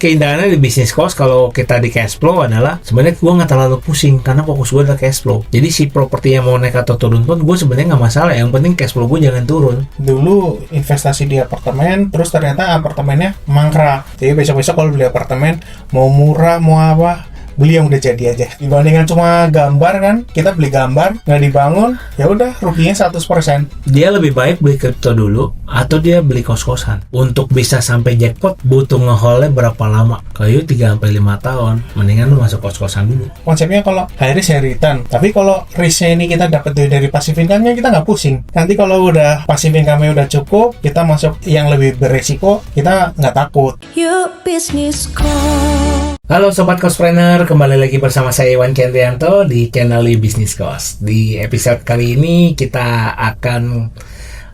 keindahannya di bisnis cost kalau kita di cash flow adalah sebenarnya gue nggak terlalu pusing karena fokus gue adalah cash flow. Jadi si propertinya mau naik atau turun pun gue sebenarnya nggak masalah. Yang penting cash flow gue jangan turun. Dulu investasi di apartemen, terus ternyata apartemennya mangkrak. Jadi besok-besok kalau beli apartemen mau murah mau apa, beli yang udah jadi aja. Dibandingkan cuma gambar kan, kita beli gambar nggak dibangun, ya udah ruginya 100%. Dia lebih baik beli kripto dulu atau dia beli kos-kosan. Untuk bisa sampai jackpot butuh ngehold berapa lama? Kayu 3-5 tahun. Mendingan lu masuk kos-kosan dulu. Konsepnya kalau high risk high return, tapi kalau risknya ini kita dapat dari passive income-nya, kita nggak pusing. Nanti kalau udah passive income-nya udah cukup, kita masuk yang lebih beresiko, kita nggak takut. Yuk Business Call. Halo Sobat Cospreneur, kembali lagi bersama saya Iwan Kendrianto di channel Business Cost. Di episode kali ini kita akan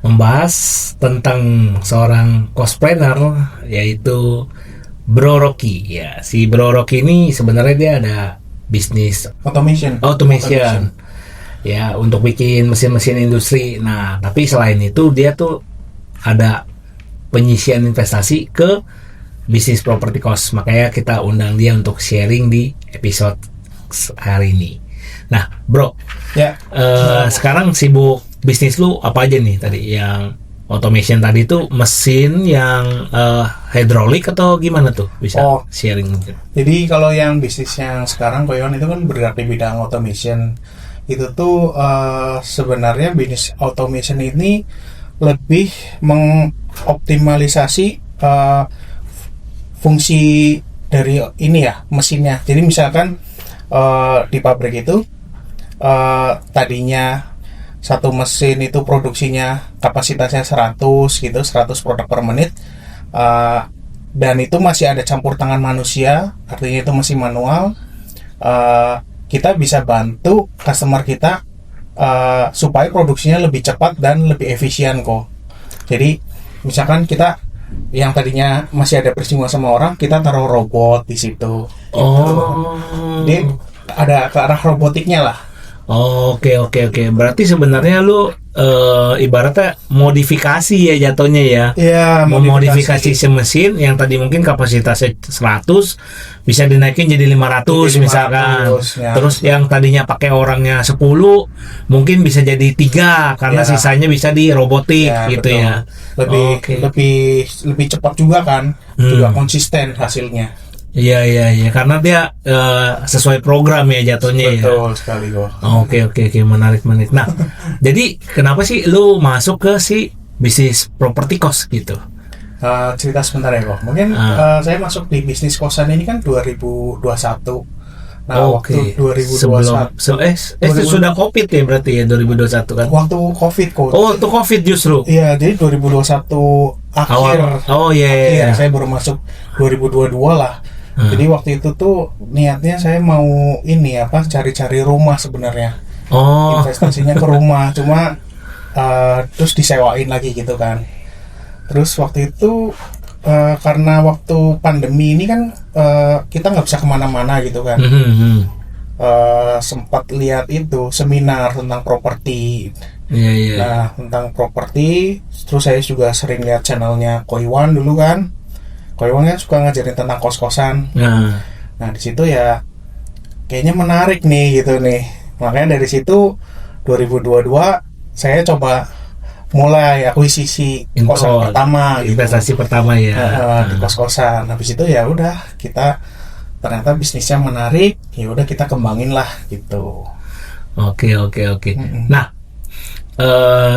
membahas tentang seorang cospreneur, yaitu Bro Rocky. Ya, si Bro Rocky ini sebenarnya dia ada bisnis Automation. Ya, untuk bikin mesin-mesin industri. Nah, tapi selain itu dia tuh ada penyisian investasi ke bisnis property cost. Makanya kita undang dia untuk sharing di episode hari ini. Nah, Bro, Ya. sekarang sibuk bisnis lu apa aja nih tadi? Yang automation tadi itu mesin yang hidrolik atau gimana tuh? Bisa sharing mungkin. Jadi kalau yang bisnis yang sekarang Koyon itu kan bergerak di bidang automation. Itu tuh sebenarnya bisnis automation ini lebih mengoptimalisasi fungsi dari ini ya, mesinnya. Jadi misalkan di pabrik itu tadinya satu mesin itu produksinya kapasitasnya 100 produk per menit, dan itu masih ada campur tangan manusia, artinya itu masih manual. Kita bisa bantu customer kita supaya produksinya lebih cepat dan lebih efisien kok. Jadi misalkan kita yang tadinya masih ada bersinggungan sama orang, kita taruh robot di situ. Jadi ada ke arah robotiknya lah. Oke. Berarti sebenarnya lu ibaratnya modifikasi ya jatuhnya ya. Iya, memodifikasi si mesin yang tadi mungkin kapasitasnya 100 bisa dinaikin jadi 500 misalkan. Ya. Terus yang tadinya pakai orangnya 10 mungkin bisa jadi 3 karena Ya. sisanya bisa di robotik Ya, gitu betul. ya. Lebih cepat juga kan, juga konsisten hasilnya. Iya karena dia sesuai program ya jatuhnya ya. Betul sekali kok. Oke, menarik. Nah, jadi kenapa sih lu masuk ke si bisnis property cost gitu? Cerita sebentar ya kok. Mungkin saya masuk di bisnis kosan ini kan 2021. Nah, waktu 2021 sudah COVID ya berarti ya 2021 kan? waktu COVID kok. Oh, itu COVID justru. Iya, jadi 2021 akhir. Iya. Saya baru masuk 2022 lah. Jadi waktu itu tuh niatnya saya mau cari-cari rumah sebenarnya. Investasinya ke rumah, cuma terus disewain lagi gitu kan. Terus waktu itu karena waktu pandemi ini kan kita nggak bisa kemana-mana gitu kan. Sempat lihat itu seminar tentang properti. Iya. Nah, tentang properti, terus saya juga sering lihat channelnya Koiwan dulu kan. Koiwan kan suka ngajarin tentang kos-kosan. Nah, di situ ya kayaknya menarik nih gitu nih. Makanya dari situ 2022 saya coba mulai akuisisi kosan pertama gitu. Investasi pertama ya. Di kos-kosan. Habis itu ya udah kita ternyata bisnisnya menarik, ya udah kita kembangin lah gitu. Oke. Nah,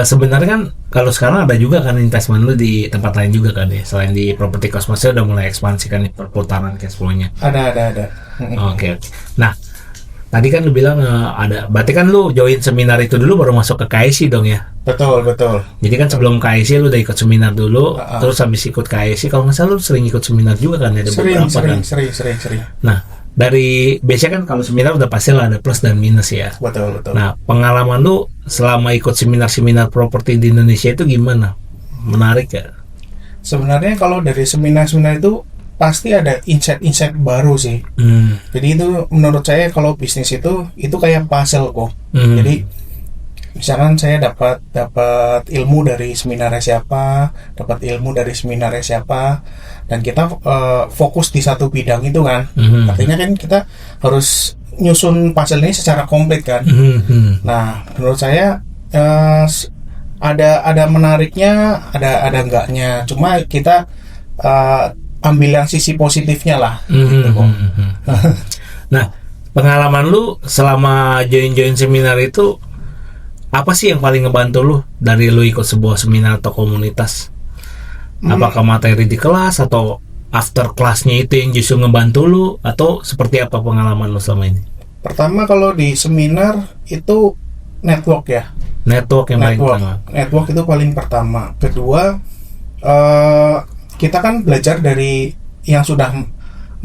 sebenarnya kan kalau sekarang ada juga kan investment lu di tempat lain juga kan ya, selain di property cost, maksudnya udah mulai ekspansi kan perputaran cash flow-nya. Ada. Oke. Nah, tadi kan lu bilang ada, berarti kan lu join seminar itu dulu baru masuk ke KIC dong ya? Betul. Jadi kan sebelum KIC lu udah ikut seminar dulu, terus habis ikut KIC, kalau nggak salah lu sering ikut seminar juga kan? Ada beberapa kan? Sering. Nah, dari biasanya kan kalau seminar udah pasti lah ada plus dan minus ya. Betul. Nah, pengalaman lu selama ikut seminar properti di Indonesia itu gimana? Menarik ya? Sebenarnya kalau dari seminar-seminar itu pasti ada insight baru sih. Jadi itu menurut saya kalau bisnis itu kayak puzzle kok. Jadi misalkan saya dapat ilmu dari seminarnya siapa, dapat ilmu dari seminarnya siapa, dan kita fokus di satu bidang itu kan. Artinya kan kita harus nyusun puzzle ini secara komplit kan. Nah, menurut saya ada menariknya, ada enggaknya. Cuma kita ambil yang sisi positifnya lah. Gitu kok. Nah, pengalaman lu selama join seminar itu apa sih yang paling ngebantu lu dari lu ikut sebuah seminar atau komunitas? Apakah materi di kelas atau after kelasnya itu yang justru ngebantu lu, atau seperti apa pengalaman lu selama ini? Pertama, kalau di seminar itu network ya. Network yang paling pertama. Network itu paling pertama. Kedua, kita kan belajar dari yang sudah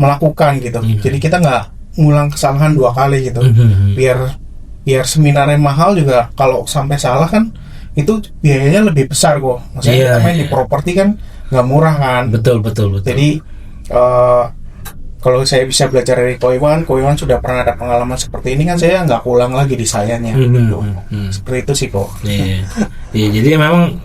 melakukan gitu. Jadi kita nggak ngulang kesalahan 2 kali gitu. Biar seminarnya mahal juga, kalau sampai salah kan itu biayanya lebih besar kok. Maksudnya kita main di properti kan nggak murah kan. Betul. Jadi kalau saya bisa belajar dari Koiwan sudah pernah ada pengalaman seperti ini kan, saya nggak ulang lagi di sayanya. Seperti itu sih kok. Iya, jadi memang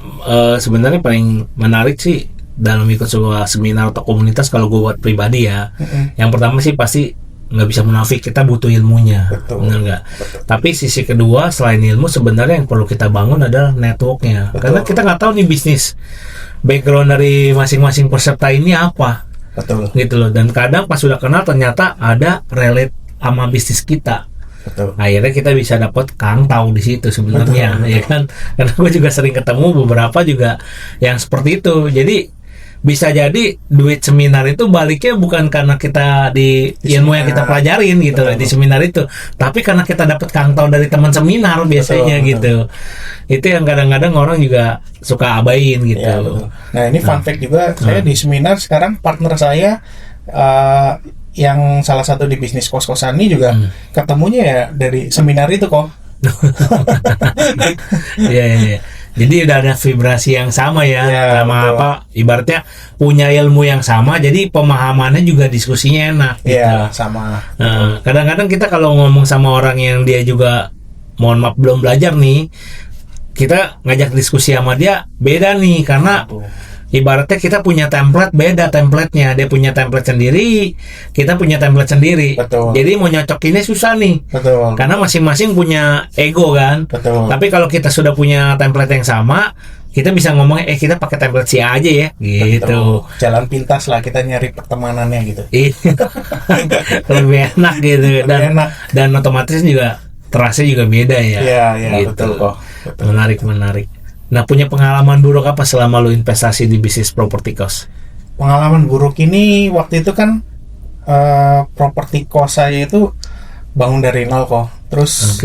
sebenarnya paling menarik sih dalam ikut sebuah seminar atau komunitas, kalau gue buat pribadi ya. Yang pertama sih pasti nggak bisa munafik, kita butuh ilmunya. Benar nggak? Tapi sisi kedua selain ilmu, sebenarnya yang perlu kita bangun adalah networknya. Karena kita nggak tahu nih bisnis background dari masing-masing peserta ini apa. Gitu loh. Dan kadang pas sudah kenal ternyata ada relate sama bisnis kita. Akhirnya kita bisa dapat kang tahu di situ sebenarnya, ya kan? Karena gue juga sering ketemu beberapa juga yang seperti itu. Jadi bisa jadi duit seminar itu baliknya bukan karena kita di ilmu yang kita pelajarin gitu loh di seminar itu, tapi karena kita dapat kantong dari teman seminar biasanya gitu. Itu yang kadang-kadang orang juga suka abain gitu. Ya, nah ini fun fact juga, saya di seminar sekarang partner saya yang salah satu di bisnis kos-kosan ini juga ketemunya ya dari seminar itu kok. Iya. Jadi udah ada vibrasi yang sama ya, sama betul. Ibaratnya punya ilmu yang sama, jadi pemahamannya juga diskusinya enak gitu. Iya, sama. Kadang-kadang kita kalau ngomong sama orang yang dia juga mohon maaf belum belajar nih, kita ngajak diskusi sama dia beda nih, karena ibaratnya kita punya template, beda template-nya. Dia punya template sendiri, kita punya template sendiri. Betul. Jadi mau nyocokinnya susah nih. Betul. Karena masing-masing punya ego kan. Betul. Tapi kalau kita sudah punya template yang sama, kita bisa ngomong kita pakai template si A aja ya, gitu. Betul. Jalan pintas lah, kita nyari pertemanannya gitu. Lebih enak gitu. Dan otomatis juga terasa juga beda ya. Iya, gitu. Betul kok. Betul. Menarik. Nah, punya pengalaman buruk apa selama lu investasi di bisnis properti kos? Pengalaman buruk ini waktu itu kan properti kos saya itu bangun dari nol kok. Terus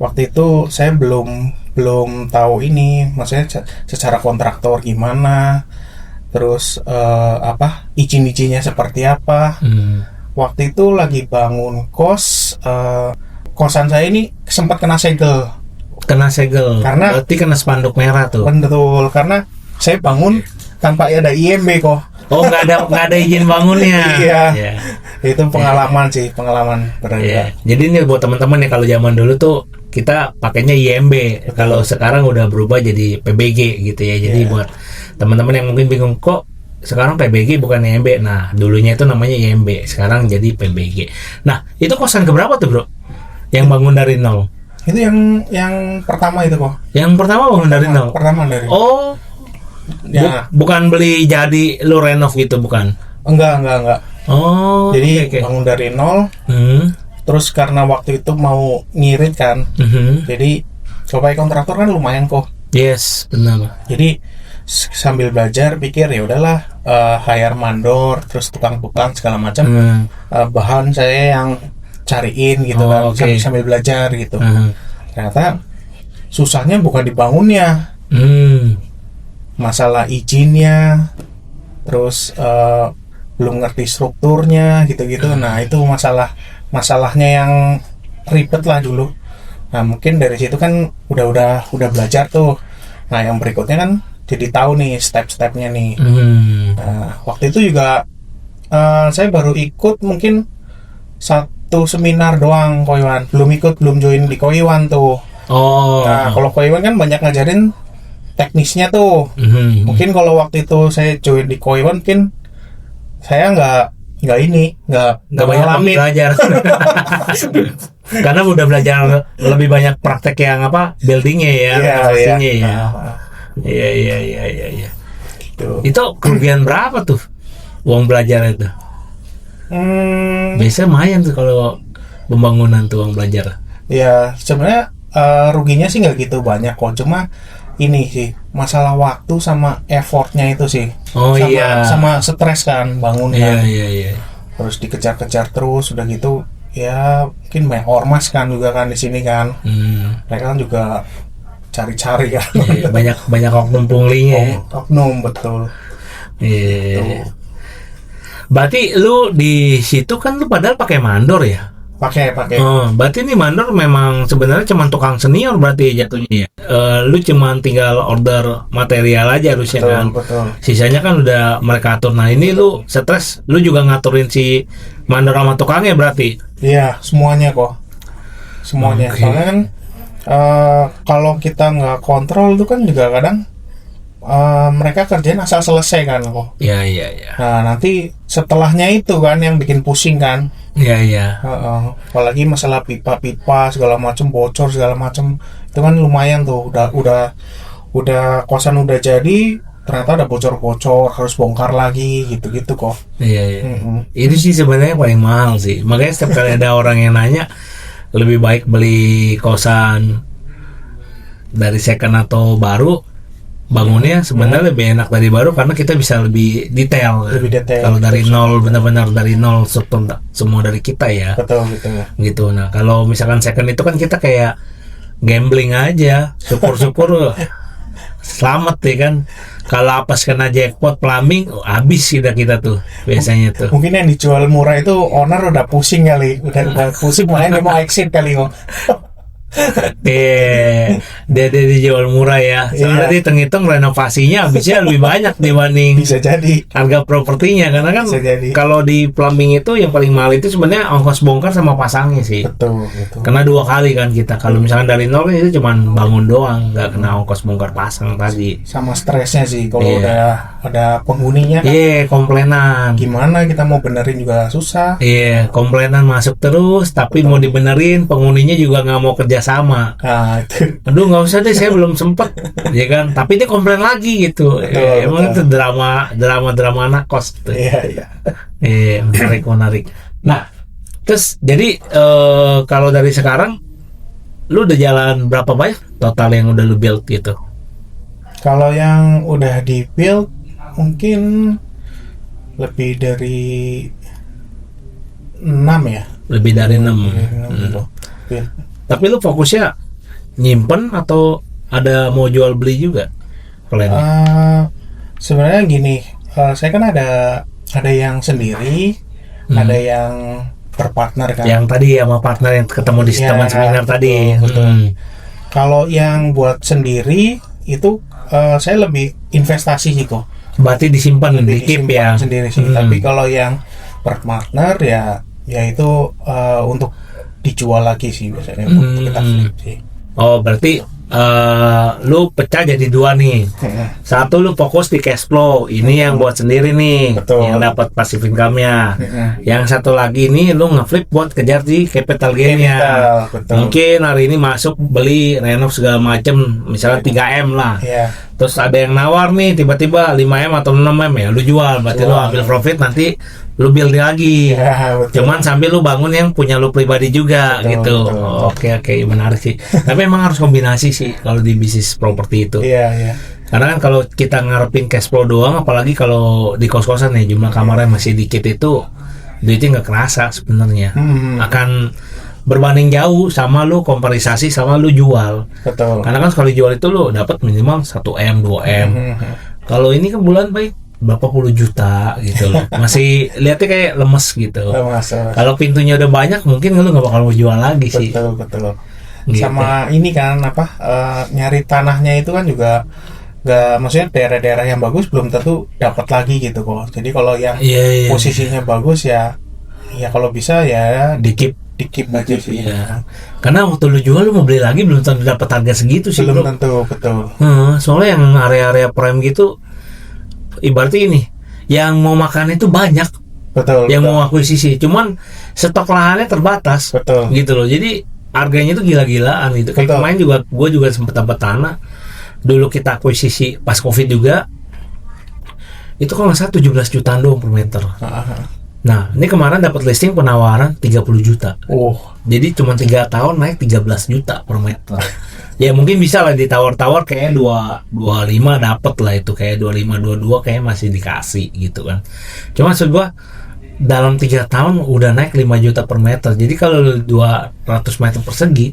waktu itu saya belum tahu ini, maksudnya secara kontraktor gimana, terus izin-izinnya seperti apa. Waktu itu lagi bangun kos, kosan saya ini sempat kena segel. Karena berarti kena spanduk merah tuh. Betul, karena saya bangun tanpa ada IMB kok. Oh, nggak ada izin bangunnya. Iya. Itu pengalaman sih, pengalaman berharga. Jadi ini buat teman-teman ya, kalau zaman dulu tuh kita pakainya IMB. Kalau sekarang udah berubah jadi PBG gitu ya. Jadi buat teman-teman yang mungkin bingung, kok sekarang PBG bukan IMB. Nah, dulunya itu namanya IMB, sekarang jadi PBG. Nah, itu kosan keberapa tuh, Bro? Yang bangun dari nol? Itu yang pertama itu kok. Yang pertama bangun dari nol. Pertama dari. Oh. Ya. Bukan beli jadi lu renov gitu, bukan? Enggak. Oh. Jadi bangun dari nol. Terus karena waktu itu mau ngirit kan. Jadi coba kontraktor kan lumayan kok. Yes, benar. Jadi sambil belajar pikir ya udahlah, hire mandor, terus tukang-tukang segala macam. Bahan saya yang cariin gitu kan, sambil belajar gitu. Ternyata susahnya bukan dibangunnya, masalah izinnya, terus belum ngerti strukturnya gitu-gitu. Nah itu masalahnya yang ribet lah dulu. Nah mungkin dari situ kan udah belajar tuh. Nah yang berikutnya kan jadi tahu nih step-stepnya nih. Nah, waktu itu juga saya baru ikut mungkin satu seminar doang Koiwan, belum join di Koiwan tuh. Oh. Nah, kalau Koiwan kan banyak ngajarin teknisnya tuh. Mungkin kalau waktu itu saya join di Koiwan, mungkin saya nggak banyak ngalamin. belajar. Karena udah belajar lebih banyak praktek yang buildingnya ya, renovasinya ya. Iya. Gitu. Itu kerugian berapa tuh uang belajar itu? Biasanya lumayan tuh kalau pembangunan tuh uang belajar. Ya sebenarnya ruginya sih nggak gitu banyak kok, cuma ini sih masalah waktu sama effortnya itu sih. Oh sama, iya. sama stres kan bangun kan. Iya. Terus dikejar-kejar terus, udah gitu ya mungkin banyak ormas kan juga kan di sini kan. Mereka kan juga cari-cari kan. Iya, banyak oknum punglinya. Oknum betul. Iya. Berarti lu di situ kan lu padahal pakai mandor ya? Pakai. Oh, berarti ini mandor memang sebenarnya cuma tukang senior berarti jatuhnya ya. Lu cuma tinggal order material aja harusnya kan. Betul. Sisanya kan udah mereka atur. Nah ini lu stres, lu juga ngaturin si mandor sama tukangnya berarti. Iya, semuanya kok. Semuanya. Oke. Soalnya kan kalau kita nggak kontrol itu kan juga kadang mereka kerjain asal selesai kan kok. Iya. Nah nanti setelahnya itu kan yang bikin pusing kan. Iya. Apalagi masalah pipa segala macam bocor segala macam itu kan lumayan tuh. Udah kosan udah jadi ternyata ada bocor harus bongkar lagi gitu kok. Iya. Itu sih sebenarnya paling mahal sih. Makanya setiap kali ada orang yang nanya, lebih baik beli kosan dari second atau baru, bangunnya sebenarnya lebih enak dari baru karena kita bisa lebih detail. Lebih detail. Kalau dari nol, benar-benar dari nol semua dari kita ya. Betul. Gitu. Nah kalau misalkan second itu kan kita kayak gambling aja, syukur-syukur selamat ya kan. Kalau pas kena jackpot plumbing, habis kita tuh biasanya tuh. Mungkin yang dijual murah itu owner udah pusing kali, udah pusing makanya dia mau exit kali kok. Dia dijual murah ya. Soalnya dihitung-hitung renovasinya habisnya lebih banyak dibanding Bisa jadi. harga propertinya, karena kan Bisa jadi. kalau di plumbing itu yang paling mahal itu sebenarnya ongkos bongkar sama pasangnya sih. Betul. Karena 2 kali kan kita. Kalau misalkan dari nol itu cuman bangun doang, nggak kena ongkos bongkar pasang tadi. Sama stresnya sih kalau Iya. udah ada penghuninya kan. Iya, komplainan. Gimana kita mau benerin juga susah. Iya, komplainan masuk terus, tapi mau dibenerin penghuninya juga nggak mau kerja sama. Nah itu. Aduh nggak usah deh, saya belum sempet, ya kan? Tapi dia komplain lagi gitu. Betul, Emang betul. itu drama anak kos. Tuh. Iya. Menarik. Nah, terus jadi kalau dari sekarang, lu udah jalan berapa banyak total yang udah lu build gitu? Kalau yang udah di build mungkin lebih dari 6 ya. Lebih dari 6. Gitu. Build. Tapi lu fokusnya nyimpen atau ada mau jual beli juga? Plannya? Sebenarnya gini, saya kan ada yang sendiri, ada yang berpartner kan. Yang tadi sama partner yang ketemu di Ya, teman seminar tadi. betul. Kalau yang buat sendiri itu saya lebih investasi sih kok. Berarti disimpan, di keep Disimpan ya. sendiri sih. Tapi kalau yang berpartner ya itu untuk dijual lagi sih biasanya untuk kita flip sih. Oh berarti lu pecah jadi 2 nih. Satu lu fokus di cash flow, ini yang buat sendiri nih, Betul. yang dapat passive income-nya. Yang satu lagi ini lu ngeflip buat kejar di capital gain-nya. Betul. Mungkin hari ini masuk beli renov segala macem, misalnya 3M lah. Iya. Terus ada yang nawar nih tiba-tiba 5M atau 6M ya, lu jual, berarti lu ambil profit, nanti lu build lagi. Ya, betul. Cuman sambil lu bangun yang punya lu pribadi juga. Betul, gitu. betul. Oke, menarik sih. Tapi emang harus kombinasi sih kalau di bisnis properti itu. Iya. Karena kan kalau kita ngarepin cash flow doang, apalagi kalau di kos-kosan nih jumlah kamarnya masih dikit, itu duitnya nggak kerasa sebenarnya. Akan berbanding jauh sama lu komparisasi sama lu jual. Betul. Karena kan sekali jual itu lu dapat minimal 1M, 2M. Kalau ini kan bulan baik berapa puluh juta gitu loh. Masih lihatnya kayak lemes gitu. Kalau pintunya udah banyak, mungkin lu nggak bakal mau jual lagi sih. Betul. Gitu. Sama ini kan nyari tanahnya itu kan juga nggak, maksudnya daerah-daerah yang bagus belum tentu dapat lagi gitu kok. Jadi kalau yang Iya. posisinya bagus ya kalau bisa ya Di keep Dikip aja sih. Iya. Karena waktu lu jual lu mau beli lagi belum tentu dapat harga segitu sih, Belum bro. tentu, betul. Soalnya yang area-area prime gitu ibaratnya ini, yang mau makan itu banyak, Betul. yang betul. mau akuisisi, cuman stok lahannya terbatas. Betul. Gitu loh. Jadi harganya itu gila-gilaan gitu. Kayak Betul. kemarin juga gue juga sempat dapat tanah. Dulu kita akuisisi pas Covid juga. Itu kalau nggak salah 17 jutaan doang per meter. Ah. Nah, ini kemarin dapat listing penawaran 30 juta. Jadi cuma 3 tahun naik 13 juta per meter. Ya mungkin bisa lah ditawar-tawar kayak 25 dapat lah itu, kayak 25 22 kayak masih dikasih gitu kan. Cuma maksud gua dalam 3 tahun udah naik 5 juta per meter. Jadi kalau 200 meter persegi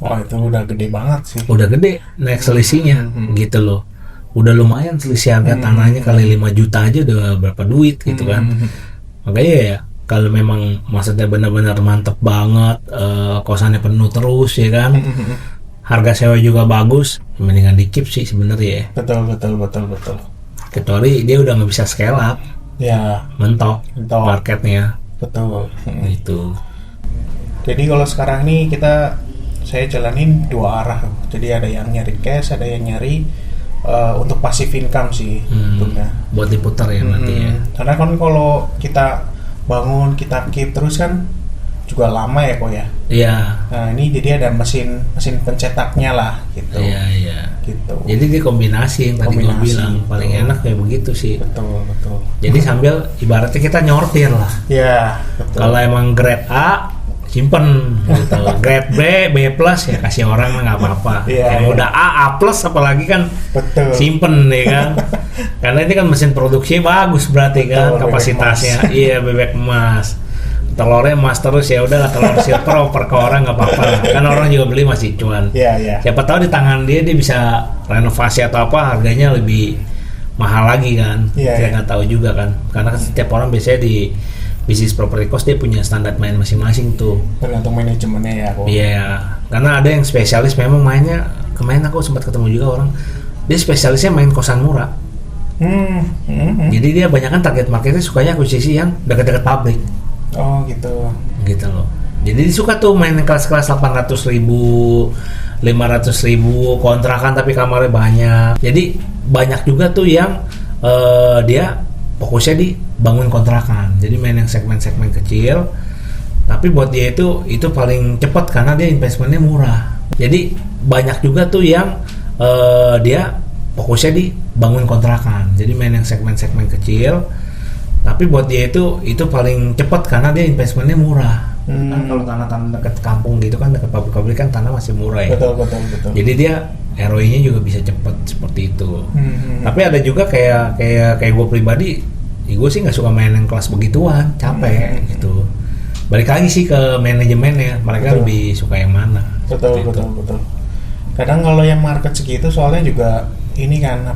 Wah, itu udah gede banget sih. udah gede naik selisihnya gitu loh. Udah lumayan selisih harga tanahnya kali 5 juta aja udah berapa duit gitu kan. Makanya ya kalau memang maksudnya benar-benar mantep banget, kosannya penuh terus ya kan, harga sewa juga bagus, mendingan dikip sih sebenarnya ya. Betul. Kecuali dia udah nggak bisa scale up, Ya, mentok Mentok. marketnya betul. gitu. Jadi kalau sekarang ini saya jalanin 2 arah. Jadi ada yang nyari cash, ada yang nyari untuk passive income sih tentunya. Buat diputar ya nanti ya. Karena kan kalau kita bangun, kita keep terus kan juga lama ya kok ya. Iya. Nah ini jadi ada mesin pencetaknya lah gitu. Iya. Gitu. Jadi dia kombinasi yang tadi gue Kombinasi, bilang paling betul. enak kayak begitu sih. Betul. Jadi sambil ibaratnya kita nyortir lah. Ya betul. Kalau emang grade A simpen gitu. Grade B plus ya kasih orang nggak apa-apa. Iya, Yang iya. udah A plus apalagi kan Betul. simpen ya kan. Karena ini kan mesin produksinya bagus berarti kan, Betul, kapasitasnya. Iya, bebek emas. Telurnya emas terus ya udah telur silver oper ke orang nggak apa-apa. Kan orang juga beli masih cuan. Iya. Siapa tahu di tangan dia bisa renovasi atau apa harganya lebih mahal lagi kan. Iya, Saya iya. nggak tahu juga kan. Karena setiap orang biasanya di bisnis property cost dia punya standar main masing-masing tuh. Tergantung manajemennya ya kok. Iya, karena ada yang spesialis memang mainnya. Kemarin aku sempat ketemu juga orang, dia spesialisnya main kosan murah. Jadi dia banyak kan target marketnya sukanya akuisisi yang dekat-dekat pabrik. Oh gitu. Gitu loh. Jadi dia suka tuh main yang kelas-kelas 800.000, 500.000 kontrakan tapi kamarnya banyak. Jadi banyak juga tuh yang dia fokusnya di bangun kontrakan. Jadi main yang segmen-segmen kecil. Tapi buat dia itu paling cepat karena dia investmentnya murah. Jadi banyak juga tuh yang dia fokusnya di bangun kontrakan. Jadi main yang segmen-segmen kecil. Tapi buat dia itu paling cepat karena dia investmentnya murah. Kan kalau tanah-tanah dekat kampung gitu kan, dekat pabrik-pabrik kan tanah masih murah ya. Betul. Jadi dia ROI-nya juga bisa cepat seperti itu. Tapi ada juga kayak gue pribadi, gue sih nggak suka main yang kelas begituan, capek gitu. Balik lagi sih ke manajemennya, mereka Betul. lebih suka yang mana. Betul. Kadang kalau yang market segitu soalnya juga ini kan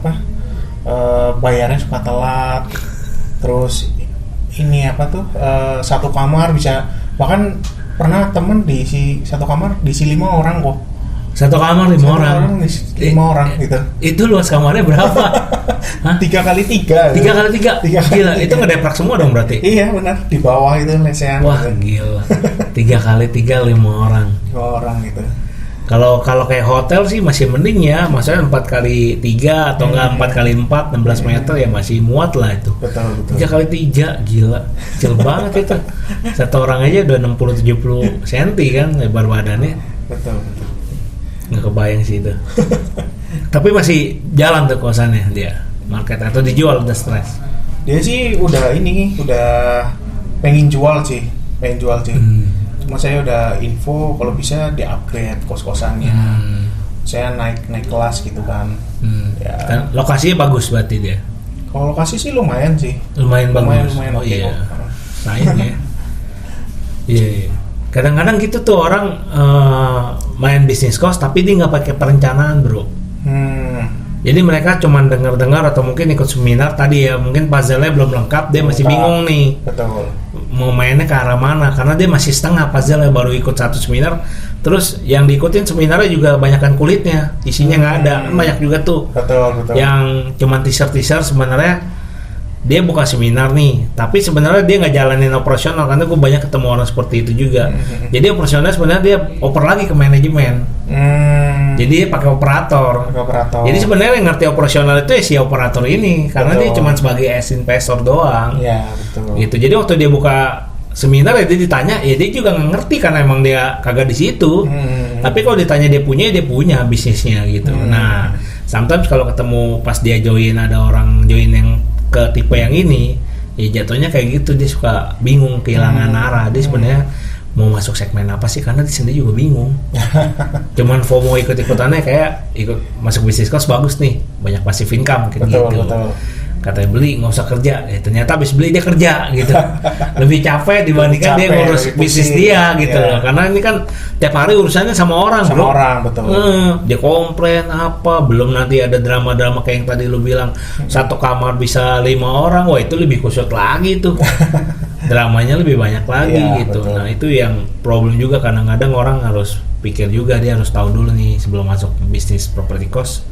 bayarnya suka telat. Terus ini satu kamar bisa, bahkan pernah temen diisi satu kamar diisi 5 orang kok. Satu kamar 5 orang. diisi 5 orang gitu. Itu luas kamarnya berapa? Hah? 3x3. 3x3? Tiga kali Gila, tiga. itu ngedeprak semua dong berarti? Iya benar, di bawah itu lesehan. Wah gitu. gila, 3x3 5 orang. 2 orang gitu. Kalau kayak hotel sih masih mending ya, maksudnya 4x3 atau enggak 4x4 16 meter ya masih muat lah itu. Betul. 3x3 gila, kecil banget itu. Satu orang aja udah 60-70 cm kan lebar badannya. Betul. Nggak kebayang sih itu. Tapi masih jalan tuh kosannya dia, market atau dijual udah stres. Dia sih udah pengen jual sih. Cuma saya udah info kalau bisa di upgrade kos-kosannya. Saya naik kelas gitu kan. Ya. Kan lokasinya bagus berarti dia. Kalau lokasi sih lumayan sih. Lumayan bagus. Lumayan Oh oke iya. kok. Sayang ya. Iya. Kadang-kadang gitu tuh orang main bisnis kos tapi dia nggak pakai perencanaan bro. Jadi mereka cuma dengar-dengar atau mungkin ikut seminar tadi ya, mungkin puzzle-nya belum lengkap, dia masih bingung nih Betul. mau mainnya ke arah mana karena dia masih setengah puzzle-nya, baru ikut satu seminar. Terus yang diikutin seminarnya juga banyakkan kulitnya, isinya nggak ada. Kan banyak juga tuh Betul. yang cuma teaser sebenarnya dia buka seminar nih, tapi sebenarnya dia nggak jalanin operasional, karena gue banyak ketemu orang seperti itu juga. Jadi operasional sebenarnya dia oper lagi ke manajemen. Jadi dia pakai operator. Jadi sebenarnya yang ngerti operasional itu ya si operator ini, karena dia cuma sebagai as investor doang. Iya, betul. Gitu. Jadi waktu dia buka seminar ya dia ditanya, ya dia juga nggak ngerti karena emang dia kagak di situ. Tapi kalau ditanya dia punya bisnisnya gitu. Nah, sometimes kalau ketemu pas dia join, ada orang join yang ke tipe yang ini, ya jatuhnya kayak gitu, dia suka bingung, kehilangan arah. Dia sebenarnya mau masuk segmen apa sih, karena di sini juga bingung. Cuman FOMO ikut-ikutannya, kayak ikut masuk bisnis course bagus nih, banyak passive income kayak gitu. Betul. Katanya beli nggak usah kerja, ternyata habis beli dia kerja gitu. Lebih capek dibandingkan dia ngurus bisnis dia gitu loh. Karena ini kan tiap hari urusannya sama orang, bro. Betul. Dia komplain apa, belum nanti ada drama-drama kayak yang tadi lu bilang, satu kamar bisa 5 orang, wah itu lebih kusut lagi tuh. Dramanya lebih banyak lagi gitu. Betul. Nah itu yang problem juga, kadang-kadang orang harus pikir juga, dia harus tahu dulu nih sebelum masuk bisnis property cost,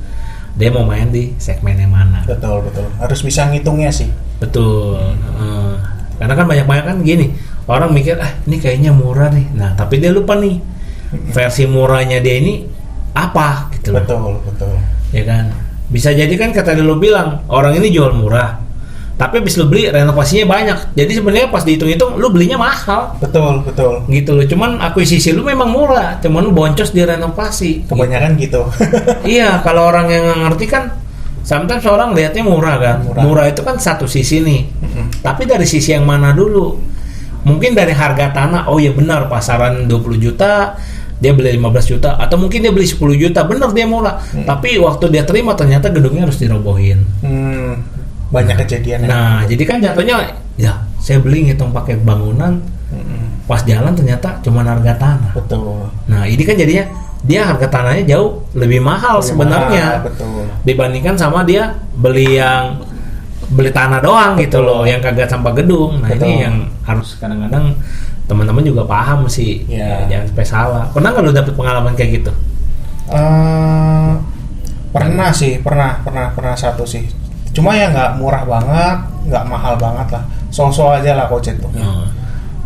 dia mau main di segmen yang mana. Betul. Harus bisa ngitungnya sih. Betul. Karena kan banyak kan gini, orang mikir ini kayaknya murah nih. Nah tapi dia lupa nih versi murahnya dia ini apa gitu loh. Betul. Ya kan. Bisa jadi kan kata lu bilang orang ini jual murah, tapi habis lu beli renovasinya banyak. Jadi sebenarnya pas dihitung-hitung lu belinya mahal. Betul. Gitu loh. Cuman akuisisi lu memang murah, cuman lu boncos di renovasi. Kebanyakan gitu. Iya, kalau orang yang nggak ngerti kan sometimes orang lihatnya murah kan. Murah itu kan satu sisi nih. Tapi dari sisi yang mana dulu? Mungkin dari harga tanah, oh ya benar pasaran 20 juta, dia beli 15 juta, atau mungkin dia beli 10 juta, benar dia murah. Tapi waktu dia terima ternyata gedungnya harus dirobohin. Banyak kejadian. Nah, jadi kan jatuhnya ya saya beli ngitung pakai bangunan, pas jalan ternyata cuma harga tanah. Betul. Nah, ini kan jadinya dia harga tanahnya jauh lebih mahal sebenarnya. Betul. Dibandingkan sama dia beli tanah doang gitu loh, yang kagak sampai gedung. Nah, ini yang harus kadang-kadang teman-teman juga paham sih. Ya, jangan sampai salah. Pernah nggak lo dapet pengalaman kayak gitu? Pernah sih, pernah satu sih. Cuma ya nggak murah banget, nggak mahal banget lah, so-so aja lah kocet tuh.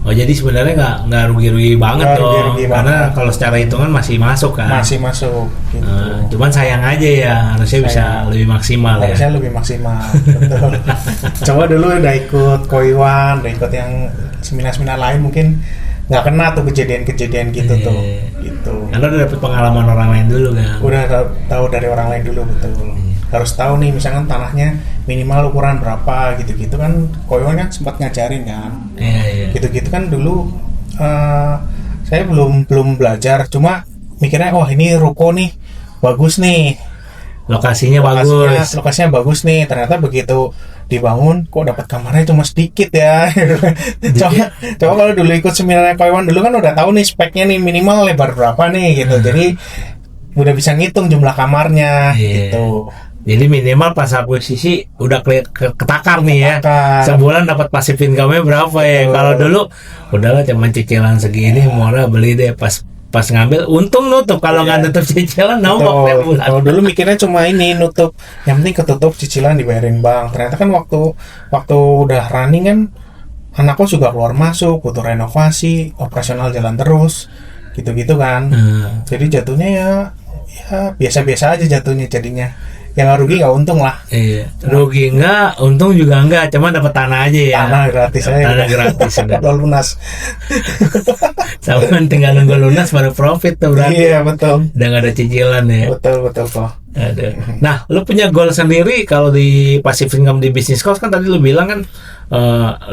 Oh jadi sebenarnya nggak rugi-rugi banget dong, karena kalau secara hitungan masih masuk kan? Masih masuk. Gitu. Cuman sayang aja ya, harusnya bisa lebih maksimal ya. Harusnya lebih maksimal. Betul. Coba dulu udah ikut Koiwan, udah ikut yang seminar-seminar lain, mungkin nggak kena tuh kejadian-kejadian gitu tuh. Gitu. Karena udah dapet pengalaman orang lain dulu kan? Udah tahu dari orang lain dulu, betul. Harus tahu nih misalkan tanahnya minimal ukuran berapa gitu-gitu kan. Koiwan kan sempat ngajarin kan. Gitu-gitu kan dulu saya belum belajar, cuma mikirnya ini ruko nih bagus nih, lokasinya bagus nih. Ternyata begitu dibangun kok dapat kamarnya cuma sedikit ya. coba kalau dulu ikut seminarnya Koiwan dulu kan udah tahu nih speknya nih, minimal lebar berapa nih gitu. Jadi udah bisa ngitung jumlah kamarnya gitu. Jadi minimal pas akuisisi udah ketakar nih ya. Sebulan dapat passive income-nya berapa ya. Kalau dulu udahlah cuman cicilan segini, murah beli deh, pas ngambil untung nutup. Kalau nggak nutup cicilan nombok tiap bulan. Kalau dulu mikirnya cuma ini nutup, yang penting ketutup cicilan dibayarin bank. Ternyata kan waktu udah running kan anakku juga keluar masuk, butuh renovasi, operasional jalan terus, gitu-gitu kan. Jadi jatuhnya ya biasa-biasa aja jatuhnya jadinya. Yang rugi nggak untung lah. Iya. Rugi nggak, untung juga nggak, cuma dapat tanah aja ya. Tanah gratis aja. Tanah gratis udah. Kalau lunas. Sama tinggal nunggu lunas baru profit tuh berarti. Iya betul. Udah nggak ada cicilan ya. Betul kok. Nah, lu punya goal sendiri kalau di passive income di bisnis cost kan tadi lu bilang kan,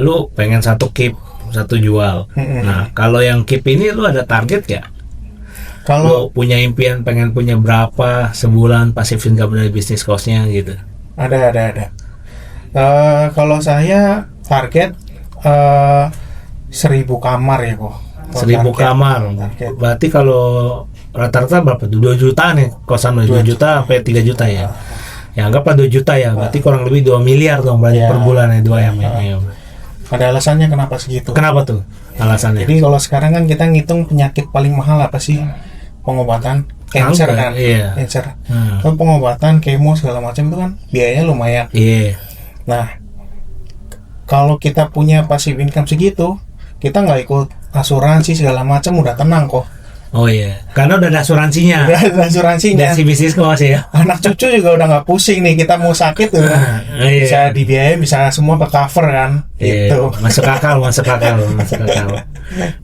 lu pengen satu keep, satu jual. Nah, kalau yang keep ini lu ada target ya? Kalau punya impian pengen punya berapa sebulan passive income dari bisnis cost-nya gitu? Ada. Kalau saya target 1.000 kamar ya kok. 1.000 kamar. Target. Berarti kalau rata-rata berapa? 2 juta nih kosan 2 juta sampai 3 juta ya. Ya anggaplah 2 juta ya. Berarti kurang lebih 2 miliar dong berarti per bulan ya 2 M. Ada alasannya kenapa segitu? Kenapa tuh alasannya? Jadi kalau sekarang kan kita ngitung penyakit paling mahal apa sih? Pengobatan cancer kan, cancer. Pengobatan, kemo segala macam itu kan biayanya lumayan. Iya. Nah, kalau kita punya passive income segitu, kita nggak ikut asuransi segala macam, udah tenang kok. Oh iya, karena udah ada asuransinya. Udah ada asuransinya. Dari si bisnis kos ya. Anak cucu juga udah nggak pusing nih, kita mau sakit udah Iya. bisa dibiayain, bisa semua ke cover kan. Iya, Gitu. masuk akal.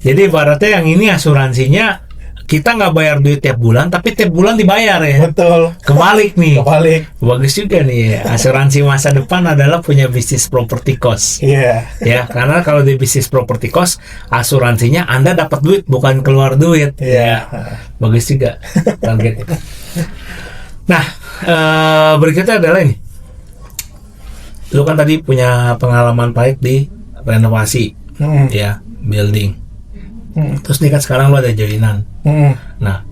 Jadi ibaratnya yang ini asuransinya kita nggak bayar duit tiap bulan, tapi tiap bulan dibayar ya. Betul. Kebalik nih. Kebalik. Bagus juga nih. Asuransi masa depan adalah punya bisnis property cost. Iya. Ya, karena kalau di bisnis property cost, asuransinya Anda dapat duit bukan keluar duit. Iya. Bagus juga targetnya. Nah, berikutnya adalah ini. Lu kan tadi punya pengalaman pahit di renovasi, ya, building. Terus nih kan sekarang lu ada joinan. Nah,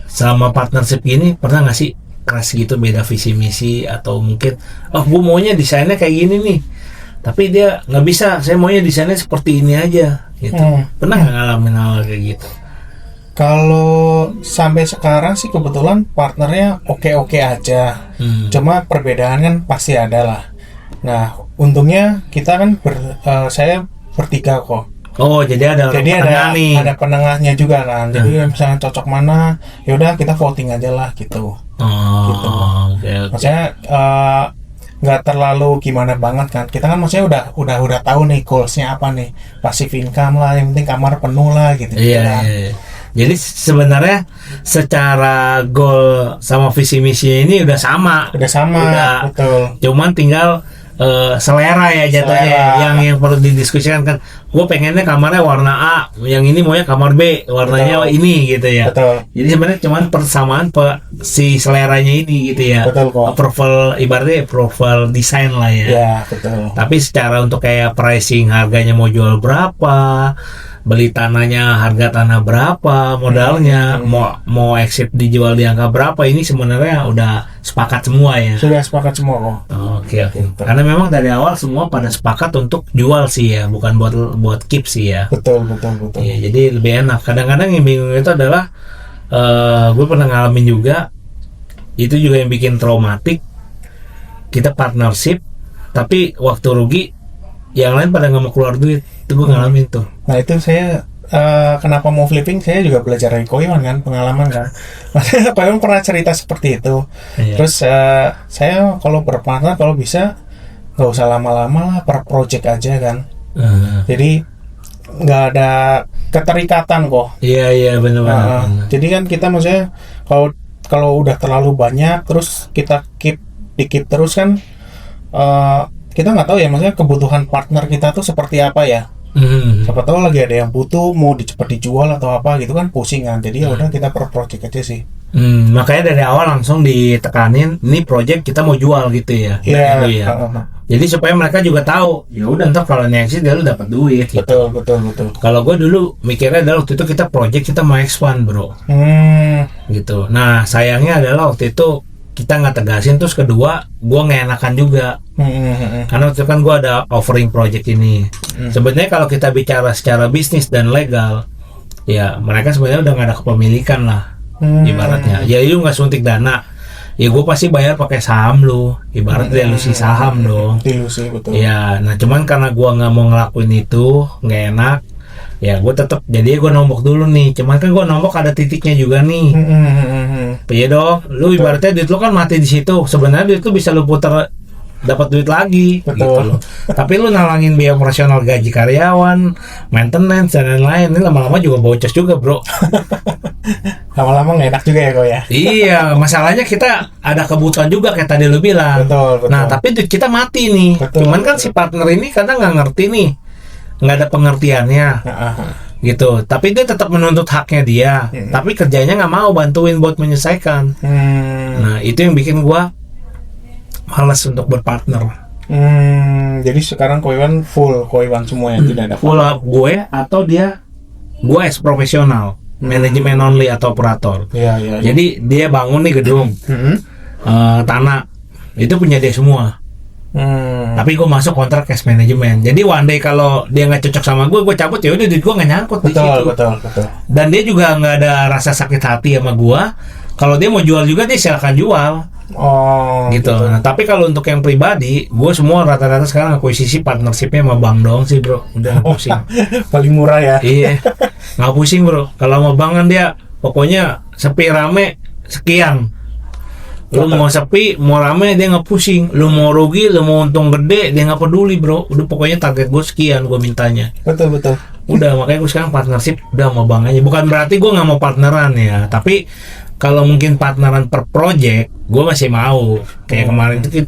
selama partnership gini pernah nggak sih crash gitu, beda visi misi, atau mungkin gue maunya desainnya kayak gini nih, tapi dia nggak bisa, saya maunya desainnya seperti ini aja gitu. Pernah nggak ngalamin hal kayak gitu? Kalau sampai sekarang sih kebetulan partnernya oke-oke aja. Cuma perbedaan kan pasti ada lah. Nah, untungnya kita kan saya bertiga kok. Oh, jadi ada orang penengah nih. Ada penengahnya juga kan. Jadi misalnya cocok mana, ya udah kita voting aja lah gitu. Gitu. Oke. Maksudnya nggak terlalu gimana banget kan. Kita kan maksudnya udah tahu nih goalsnya apa nih. Passive income lah, yang penting kamar penuh lah gitu. Iya, kan. iya. Jadi sebenarnya secara goal sama visi misi ini udah sama. Udah sama, betul. Cuman tinggal selera ya jatuhnya. Selera. Yang perlu didiskusikan kan, gue pengennya kamarnya warna A, yang ini maunya kamar B warnanya Betul. ini gitu ya. Betul. Jadi sebenarnya cuman persamaan si seleranya ini gitu ya. Betul kok. Ibaratnya approval desain lah ya. Ya, betul. Tapi secara untuk kayak pricing, harganya mau jual berapa, beli tanahnya harga tanah berapa, modalnya mau exit dijual di angka berapa, ini sebenarnya udah sepakat semua ya. Sudah sepakat semua kok. Oke. Karena memang dari awal semua pada sepakat untuk jual sih ya, bukan buat keep sih ya. Betul. Iya, jadi lebih enak. Kadang-kadang yang bingung itu adalah gue pernah ngalamin juga, itu juga yang bikin traumatik. Kita partnership, tapi waktu rugi yang lain pada nggak mau keluar duit. Itu gue ngalamin tuh. Nah, itu saya kenapa mau flipping, saya juga belajar dari Koiwan kan, pengalaman kan. Maksudnya Koiwan pernah cerita seperti itu. Iya. Terus saya kalau berpartner kalau bisa nggak usah lama-lama lah, per project aja kan. Jadi nggak ada keterikatan kok. Iya benar. Jadi kan kita maksudnya kalau udah terlalu banyak terus kita keep terus kan, kita nggak tahu ya maksudnya kebutuhan partner kita tuh seperti apa ya. Siapa tahu lagi ada yang butuh mau cepat dijual atau apa gitu kan, pusing kan. Jadi ya udah kita per project aja sih. Makanya dari awal langsung ditekanin, ini project kita mau jual gitu ya. Iya. Ya. Jadi supaya mereka juga tahu, ya udah ntar kalau exit dia lu dapat duit. Gitu. Betul. Kalau gue dulu mikirnya adalah waktu itu kita project kita mau expand bro. Gitu. Nah sayangnya adalah waktu itu kita nggak tegasin, terus kedua gue nggak enakan juga. Karena waktu itu kan gue ada offering project ini. Sebenarnya kalau kita bicara secara bisnis dan legal, ya mereka sebenarnya udah nggak ada kepemilikan lah. Ibaratnya ya lu nggak suntik dana, ya gue pasti bayar pakai saham lu, ibarat delusi saham dong. Delusi, betul. Ya nah cuman karena gue nggak mau ngelakuin itu, nggak enak, ya gue tetap jadi gue nombok dulu nih. Cuman kan gue nombok ada titiknya juga nih. Iya dong, lu ibaratnya duit lu kan mati di situ, sebenarnya duit lu bisa lu putar dapat duit lagi. Betul. Gitu loh. Tapi lu nalangin biaya operasional, gaji karyawan, maintenance dan lain-lain, ini lama-lama juga bocos juga bro. Lama-lama nggak enak juga ya kok ya. Iya, masalahnya kita ada kebutuhan juga kayak tadi lu bilang. Betul. Nah, tapi duit kita mati nih. Betul, Cuman kan si partner ini kadang nggak ngerti nih, nggak ada pengertiannya. Gitu. Tapi dia tetap menuntut haknya dia. Tapi kerjanya nggak mau bantuin buat menyelesaikan. Nah, itu yang bikin gua malas untuk berpartner. Jadi sekarang Koiwan full Koiwan semua ya, tidak ada Full gue atau gue as profesional, manajemen only atau operator. Iya. Jadi dia bangun nih gedung, tanah itu punya dia semua. Tapi gue masuk kontrak cash management. Jadi one day kalau dia nggak cocok sama gue cabut, ya udah duit gue nggak nyangkut di situ. Betul. Dan dia juga nggak ada rasa sakit hati sama gue. Kalau dia mau jual juga dia silakan jual. Oh, gitu. Nah, tapi kalau untuk yang pribadi, gue semua rata-rata sekarang akuisisi partnershipnya sama bank doang sih bro. Udah nggak pusing. Paling murah ya. Iya, nggak pusing bro. Kalau sama bank kan dia pokoknya sepi rame sekian. Lu mau sepi, mau rame dia nggak pusing. Lu mau rugi, lu mau untung gede dia nggak peduli bro. Udah pokoknya target gue sekian gue mintanya. Betul. Udah makanya gue sekarang partnership udah sama bank aja. Bukan berarti gue nggak mau partneran ya, tapi kalau mungkin partneran per project gue masih mau. Kayak kemarin itu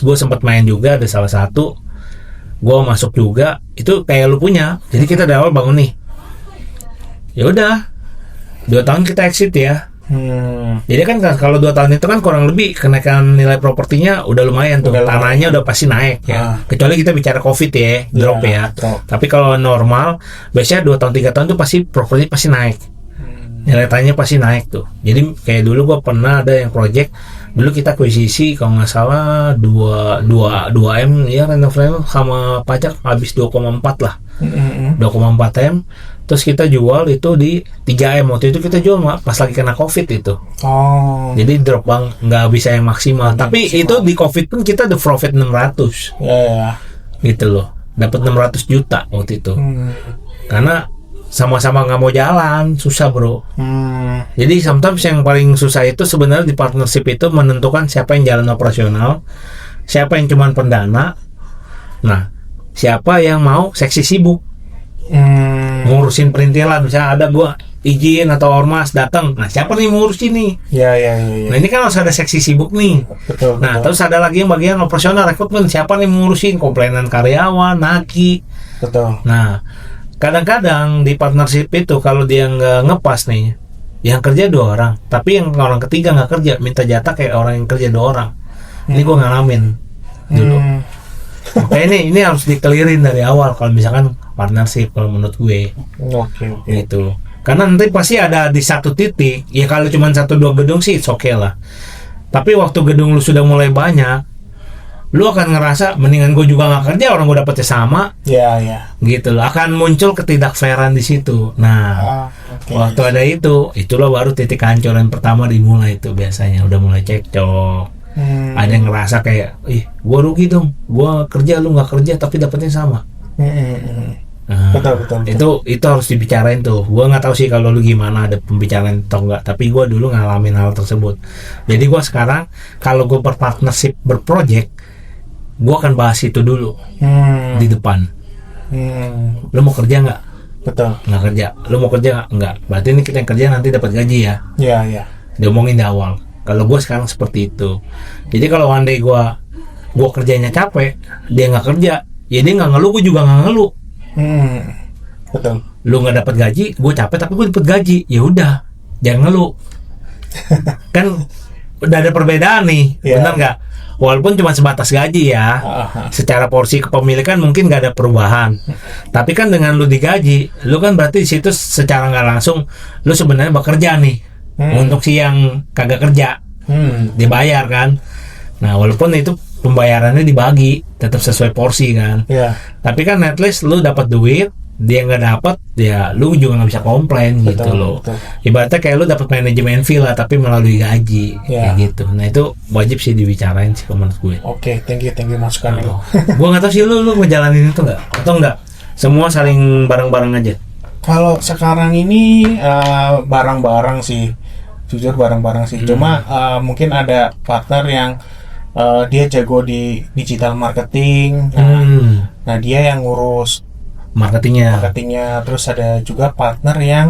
gue sempat main juga, ada salah satu gue masuk juga itu kayak lu punya. Jadi kita dari awal bangun nih, ya udah 2 tahun kita exit ya. Jadi kan kalau 2 tahun itu kan kurang lebih kenaikan nilai propertinya udah lumayan tuh. Tanahnya udah pasti naik ya. Kecuali kita bicara COVID ya, drop ya. Tapi kalau normal biasanya 2 tahun 3 tahun tuh pasti properti pasti naik. Nilai tanahnya pasti naik tuh. Jadi kayak dulu gua pernah ada yang project, dulu kita akuisisi kalau nggak salah 2 M ya, renov sama pajak habis 2,4 lah. 2,4 M. Terus kita jual itu di 3 M. Waktu itu kita jual pas lagi kena COVID itu. Oh. Jadi drop bang, nggak bisa yang maksimal. Tapi itu di COVID pun kita ada profit 600. Ya. Gitu loh. Dapat 600 juta waktu itu. Karena sama-sama nggak mau jalan, susah bro. Jadi sometimes yang paling susah itu sebenarnya di partnership itu menentukan siapa yang jalan operasional, siapa yang cuman pendana. Nah, siapa yang mau seksi sibuk. Ngurusin perintilan, misalnya ada gua izin atau ormas datang, nah siapa nih ngurusin nih? Ya. Nah ini kan harus ada seksi sibuk nih. Betul. Terus ada lagi yang bagian operasional rekrutmen, siapa nih ngurusin komplainan karyawan, naki. Betul. Nah kadang-kadang di partnership itu kalau dia nggak ngepas nih, yang kerja 2 orang, tapi yang orang ketiga nggak kerja, minta jatah kayak orang yang kerja 2 orang. Ini gua ngalamin dulu. Makanya ini harus dikelirin dari awal kalau misalkan partnership kalau menurut gue. Oke. Gitu. Karena nanti pasti ada di satu titik. Ya kalau cuma 1-2 gedung sih it's okay lah. Tapi waktu gedung lu sudah mulai banyak, lu akan ngerasa mendingan gue juga nggak kerja, orang gue dapetnya sama. Ya. Gitu loh. Akan muncul ketidakfairan di situ. Nah, waktu ada itulah baru titik hancuran pertama dimulai itu biasanya. Udah mulai cekcok. Ada yang ngerasa kayak, gue rugi dong, gue kerja lu nggak kerja tapi dapetnya sama. Nah, betul. Itu harus dibicarain tuh. Gue nggak tahu sih kalau lu gimana, ada pembicaraan atau enggak. Tapi gue dulu ngalamin hal tersebut. Jadi gue sekarang kalau gue berpartnership berproject, gue akan bahas itu dulu di depan. Lu mau kerja nggak? Betul. Nggak kerja. Lu mau kerja nggak? Berarti ini kita yang kerja nanti dapat gaji ya. Iya. Diomongin di awal. Kalau gue sekarang seperti itu. Jadi kalau one day gue kerjanya capek, dia nggak kerja, ya dia nggak ngeluh, gue juga nggak ngeluh. Betul. Lu nggak dapat gaji, gue capek tapi gue dapat gaji, ya udah, jangan ngeluh. Kan udah ada perbedaan nih, benar nggak? Walaupun cuma sebatas gaji ya, secara porsi kepemilikan mungkin nggak ada perubahan. Tapi kan dengan lu digaji, lu kan berarti di situ secara nggak langsung lu sebenarnya bekerja nih. Untuk si yang kagak kerja dibayar kan. Nah walaupun itu pembayarannya dibagi tetap sesuai porsi kan. Tapi kan at least lu dapat duit, dia nggak dapat, ya lu juga nggak bisa komplain. Betul, gitu loh. Betul. Ibaratnya kayak lu dapat manajemen fee lah tapi melalui gaji kayak gitu. Nah itu wajib sih dibicarain sih menurut gue. Oke, thank you masukan itu. Gue nggak tahu sih lu ngejalanin itu nggak atau nggak, semua saling bareng-bareng aja. Kalau sekarang ini bareng-bareng sih, jujur bareng-bareng sih. Cuma mungkin ada partner yang dia jago di digital marketing. Nah dia yang ngurus marketingnya. Terus ada juga partner yang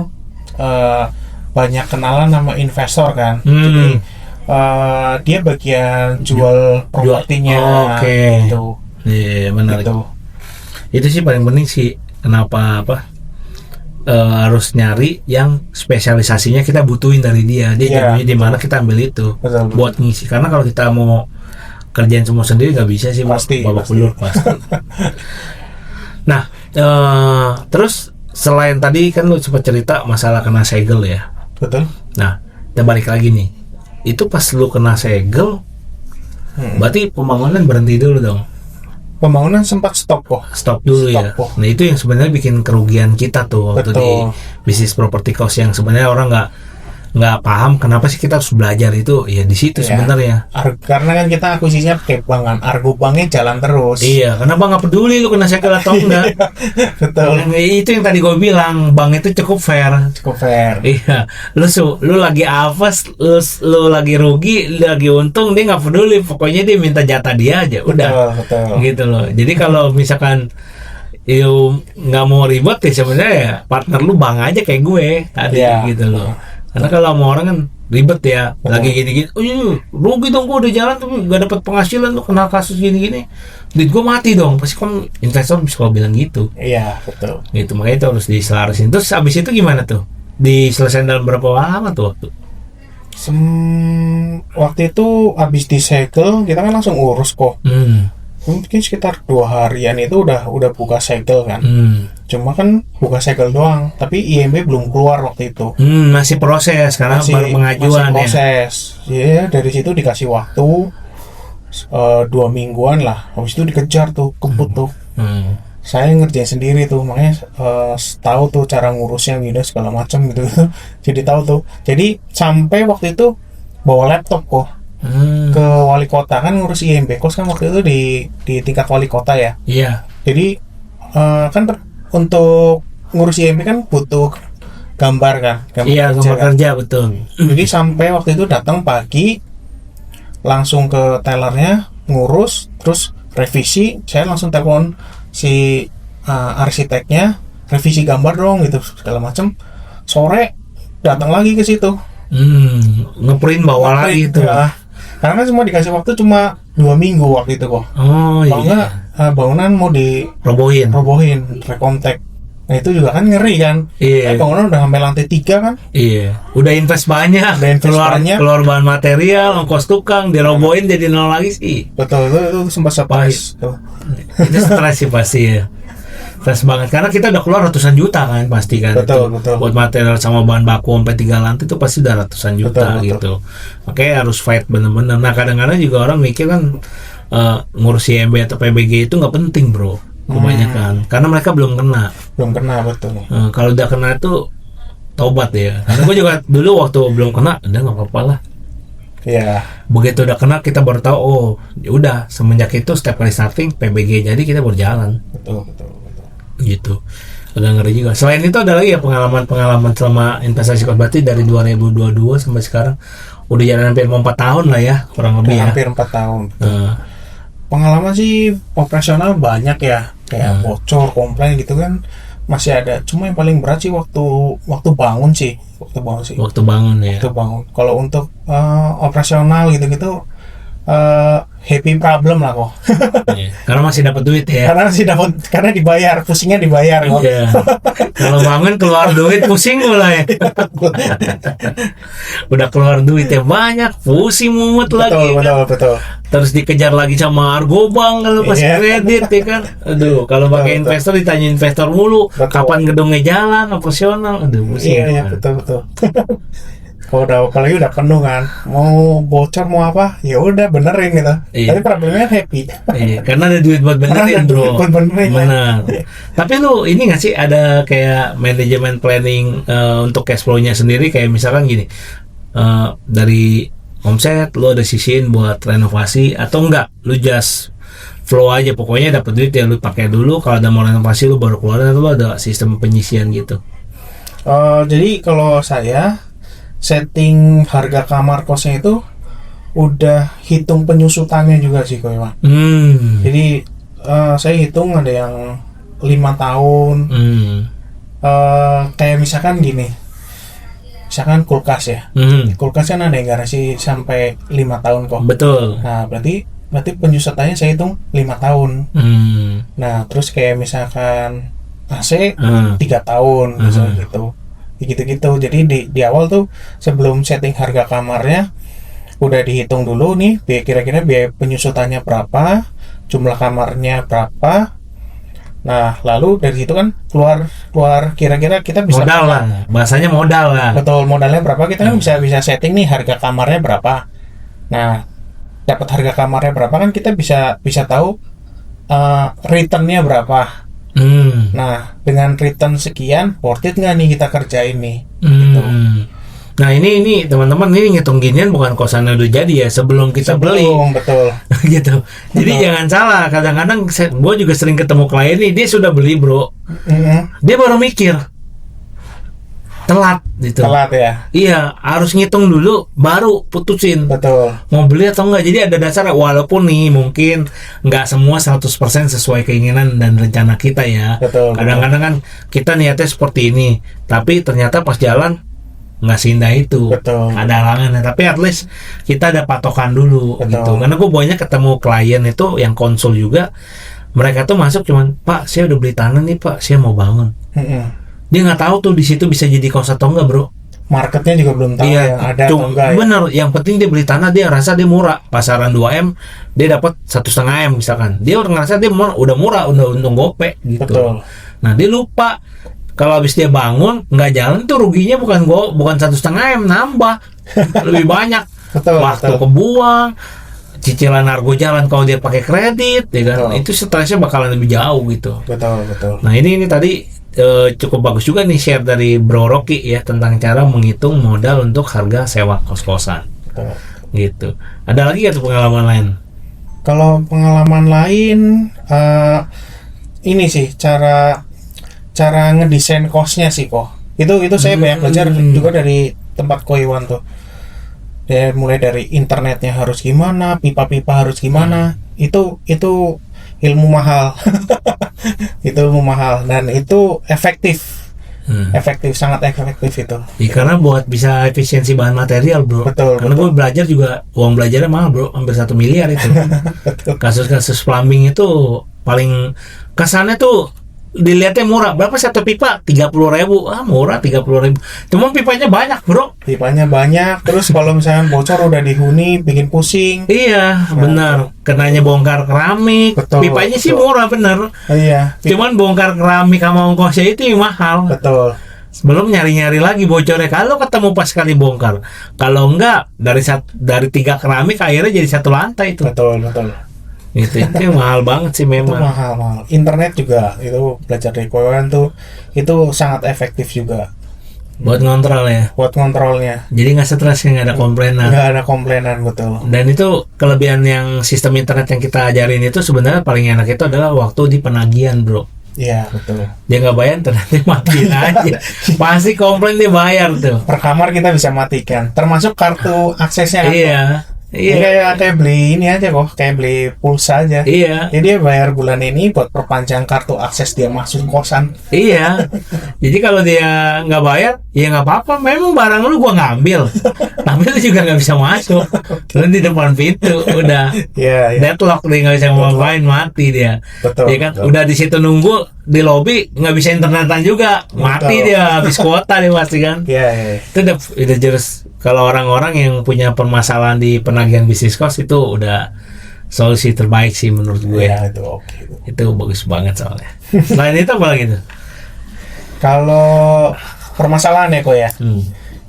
banyak kenalan sama investor kan. Jadi dia bagian jual propertinya. Gitu. Iya, menarik. Gitu. Itu sih paling penting sih. Kenapa harus nyari yang spesialisasinya kita butuhin dari dia jagonya di mana, kita ambil itu. Betul. Buat ngisi. Karena kalau kita mau kerjain semua sendiri nggak bisa sih, babak belur pasti. Nah terus selain tadi kan lu sempat cerita masalah kena segel ya. Betul. Nah kita balik lagi nih, itu pas lu kena segel berarti pembangunan berhenti dulu dong. Pembangunan sempat stop dulu ya. Nah itu yang sebenarnya bikin kerugian kita tuh waktu di bisnis property cost, yang sebenarnya orang nggak paham kenapa sih kita harus belajar itu, ya di situ Iya. sebenarnya. Karena kan kita akuisisinya pakai bank kan, Argo banknya jalan terus. Iya, kenapa nggak peduli lu kena segel atau enggak? Betul, Itu yang tadi gue bilang, bank itu cukup fair. cukup fair. Iya, lu lagi apes, lu lagi rugi, lu lagi untung, dia nggak peduli. Pokoknya dia minta jatah dia aja, udah. Betul. Gitu loh. Jadi kalau misalkan lu nggak mau ribet ya sebenarnya ya partner lu bang aja kayak gue tadi, Iya. gitu loh. Karena kalau sama orang kan ribet ya, Betul. lagi gini-gini, oh iya, rugi dong gue udah jalan tapi nggak dapat penghasilan tuh, kena kasus gini-gini, duit gue mati dong. Pasti kan investor bisa kalau bilang gitu. Iya, betul. Gitu, makanya itu harus diselarasin. Terus abis itu gimana tuh? Diselesaikan dalam berapa lama tuh waktu? Waktu itu habis disegel, kita kan langsung urus kok. Mungkin sekitar 2 harian itu udah buka segel kan. Cuma kan buka segel doang, tapi IMB belum keluar waktu itu. Masih proses karena baru pengajuan masih proses. Ya, dari situ dikasih waktu 2 mingguan lah. Habis itu dikejar tuh, kebut tuh. Saya ngerjain sendiri tuh, makanya tahu tuh cara ngurusnya gitu segala macam gitu. Jadi tahu tuh. Jadi sampai waktu itu bawa laptop kok ke wali kota, kan ngurus IMB kos kan waktu itu di tingkat wali kota ya. Iya. Jadi kan untuk ngurus IMB kan butuh gambar kan. Iya, kerja gambar kan. kerja betul. Jadi sampai waktu itu datang pagi, langsung ke tellernya ngurus, terus revisi. Saya langsung telepon si arsiteknya, revisi gambar dong gitu segala macam. Sore datang lagi ke situ. Ngeprint bawa lagi itu. Ya. Karena cuma dikasih waktu cuma 2 minggu waktu itu kok. Oh Kalau iya. enggak bangunan mau Robohin. dirobohin, rekomtek. Nah itu juga kan ngeri kan. Iya. Bangunan udah sampai lantai 3 kan. Iya. Udah invest banyak. Udah invest banyak. Keluar bahan material, ongkos tukang, dirobohin jadi nol lagi sih. Betul, itu sempat stres tuh. Itu stres sih pasti ya. Stres banget karena kita udah keluar ratusan juta kan pasti kan. Betul, itu. betul. Buat material sama bahan baku sampai 3 lantai itu pasti udah ratusan juta Betul, betul. gitu. Makanya harus fight bener-bener. Nah kadang-kadang juga orang mikir kan ngurus IMB atau PBG itu nggak penting bro, kebanyakan karena mereka belum kena. Belum kena, betul. Kalau udah kena itu tobat ya. Karena gue juga dulu waktu belum kena, udah nggak apa-apa lah. Iya. Begitu udah kena kita baru tahu, oh ya udah semenjak itu setiap kali starting PBG jadi kita berjalan Betul. gitu. Agak ngeri juga. Selain itu ada lagi ya pengalaman selama investasi kos, berarti dari 2022 sampai sekarang udah jalan hampir 4 tahun lah ya kurang lebih ya. Hampir 4 tahun. Nah, Pengalaman sih operasional banyak ya, kayak bocor, komplain gitu kan masih ada. Cuma yang paling berat sih waktu bangun sih, waktu bangun ya. Waktu bangun. Kalau untuk operasional gitu-gitu happy problem lah kok. Iya. Karena masih dapat duit ya. karena dibayar, pusingnya dibayar kok. Iya. Kalau bangun keluar duit pusing mulai. Udah keluar duit ya banyak, pusing mumet lagi. Betul. Terus dikejar lagi sama Argo Bank kalau pas Iya. kredit ya kan. Aduh, kalau pakai Betul. investor ditanya investor mulu, Betul. kapan gedungnya jalan, operasional. Aduh, pusing. Iya, betul. Kalau apalagi udah penuh kan, mau bocor mau apa, ya udah benerin gitu. Iya. Tapi problemnya happy. Iya, karena ada duit buat benerin, bro. Buat benerin. Benar. Tapi lu ini nggak sih ada kayak manajemen planning untuk cash flow-nya sendiri, kayak misalkan gini, dari omset lu ada sisihin buat renovasi atau enggak? Lu just flow aja, pokoknya dapat duit ya lu pakai dulu, kalau ada mau renovasi lu baru keluarin, atau lu ada sistem penyisian gitu? Jadi kalau saya setting harga kamar kosnya itu udah hitung penyusutannya juga sih kok Iwan. Jadi saya hitung ada yang 5 tahun. Kayak misalkan gini, misalkan kulkas ya. Kulkas kan ada yang garansi sampai 5 tahun kok. Betul. Nah berarti penyusutannya saya hitung 5 tahun. Nah terus kayak misalkan AC 3 tahun misalnya gitu. Jadi di awal tuh sebelum setting harga kamarnya udah dihitung dulu nih kira-kira biaya penyusutannya berapa, jumlah kamarnya berapa. Nah lalu dari situ kan keluar kira-kira kita bisa modal lah, bahasanya modal lah. Betul, modalnya berapa, kita kan bisa setting nih harga kamarnya berapa. Nah dapat harga kamarnya berapa kan kita bisa tahu returnnya berapa. Nah dengan return sekian worth it nggak nih kita kerjain nih gitu. Nah ini teman-teman, ini ngitung ginian bukan kosannya udah jadi ya, sebelum kita beli. Betul. Gitu. Jadi jangan salah, kadang-kadang gue juga sering ketemu klien nih, dia sudah beli bro, dia baru mikir, telat gitu. Telat ya. Iya, harus ngitung dulu baru putusin Betul. mau beli atau enggak. Jadi ada dasarnya, walaupun nih mungkin nggak semua 100% sesuai keinginan dan rencana kita ya. Betul. Kadang-kadang kan kita niatnya seperti ini, tapi ternyata pas jalan nggak seindah itu. Betul. Ada halangannya, tapi at least kita ada patokan dulu. Betul. Gitu. Karena gue banyak ketemu klien itu yang konsul juga, mereka tuh masuk cuman, Pak saya udah beli tanah nih Pak, saya mau bangun. Dia nggak tahu tuh di situ bisa jadi kos atau enggak bro. Marketnya juga belum tahu Iya, yang ada atau enggak ya. bener. Yang penting dia beli tanah, dia rasa dia murah. Pasaran 2M, dia dapat 1,5 M misalkan. Dia udah ngerasa dia udah murah, udah untung gope gitu. Betul. Nah dia lupa kalau habis dia bangun nggak jalan tuh ruginya bukan 1,5 M, nambah lebih banyak. Betul. Waktu kebuang, cicilan argo jalan kalau dia pakai kredit, ya kan? Betul. Itu stresnya bakalan lebih jauh gitu. Betul. Nah ini tadi cukup bagus juga nih share dari Bro Rocky ya tentang cara menghitung modal untuk harga sewa kos-kosan. Betul. Gitu. Ada lagi nggak tuh pengalaman lain? Kalau pengalaman lain, ini sih cara ngedesain kosnya sih kok. Itu saya banyak belajar juga dari tempat Ko Iwan tuh. Dia mulai dari internetnya harus gimana, pipa-pipa harus gimana. Itu ilmu mahal. Itu ilmu mahal dan itu efektif. Sangat efektif itu. Ya, karena buat bisa efisiensi bahan material bro. Betul. Karena gue belajar juga uang belajarnya mahal bro, hampir 1 miliar itu. Kasus-kasus plumbing itu paling kesannya tuh dilihatnya murah. Berapa satu pipa? 30.000. Murah 30.000. Cuma pipanya banyak bro. Pipanya banyak. Terus kalau misalnya bocor udah dihuni, bikin pusing. Iya, benar. Kenanya bongkar keramik. Betul, Pipanya sih betul. murah bener. Iya. Cuman bongkar keramik sama ongkosnya itu yang mahal. Betul. Belum nyari-nyari lagi bocornya. Kalau ketemu pas kali bongkar. Kalau enggak dari 3 keramik akhirnya jadi 1 lantai itu. Betul. Itu mahal banget sih Itu memang. mahal. Internet juga itu belajar dari Koyan tuh itu sangat efektif juga Buat ngontrol ya. buat kontrolnya. Jadi nggak stres, nggak ada komplainan. Nggak ada komplainan betul. Dan itu kelebihan yang sistem internet yang kita ajarin itu sebenarnya paling enak itu adalah waktu di penagihan bro. Iya betul. Dia nggak bayar ternyata matiin aja. Pasti komplain dia bayar tuh. Per kamar kita bisa matikan. Termasuk kartu aksesnya. Kan? Iya. Kayak beli ini aja kok, kayak beli pulsa aja. Iya. Jadi dia bayar bulan ini buat perpanjang kartu akses dia masuk kosan. Iya. Jadi kalau dia nggak bayar, ya nggak apa-apa. Memang barang lu gua ngambil, tapi lu juga nggak bisa masuk. Lu di depan pintu, udah Iya. deadlock, dia nggak bisa ngapain, mati dia. Betul. Ya kan, betul. udah di situ nunggu di lobi, nggak bisa internetan juga, mati Betul. dia, habis kuota dia pasti kan. Iya. Itu udah jelas. Kalau orang-orang yang punya permasalahan di penagihan bisnis kos itu udah solusi terbaik sih menurut gue. Iya itu oke. Itu bagus banget soalnya. Selain itu apa lagi tuh? Kalau permasalahan ya kok ya. Hmm.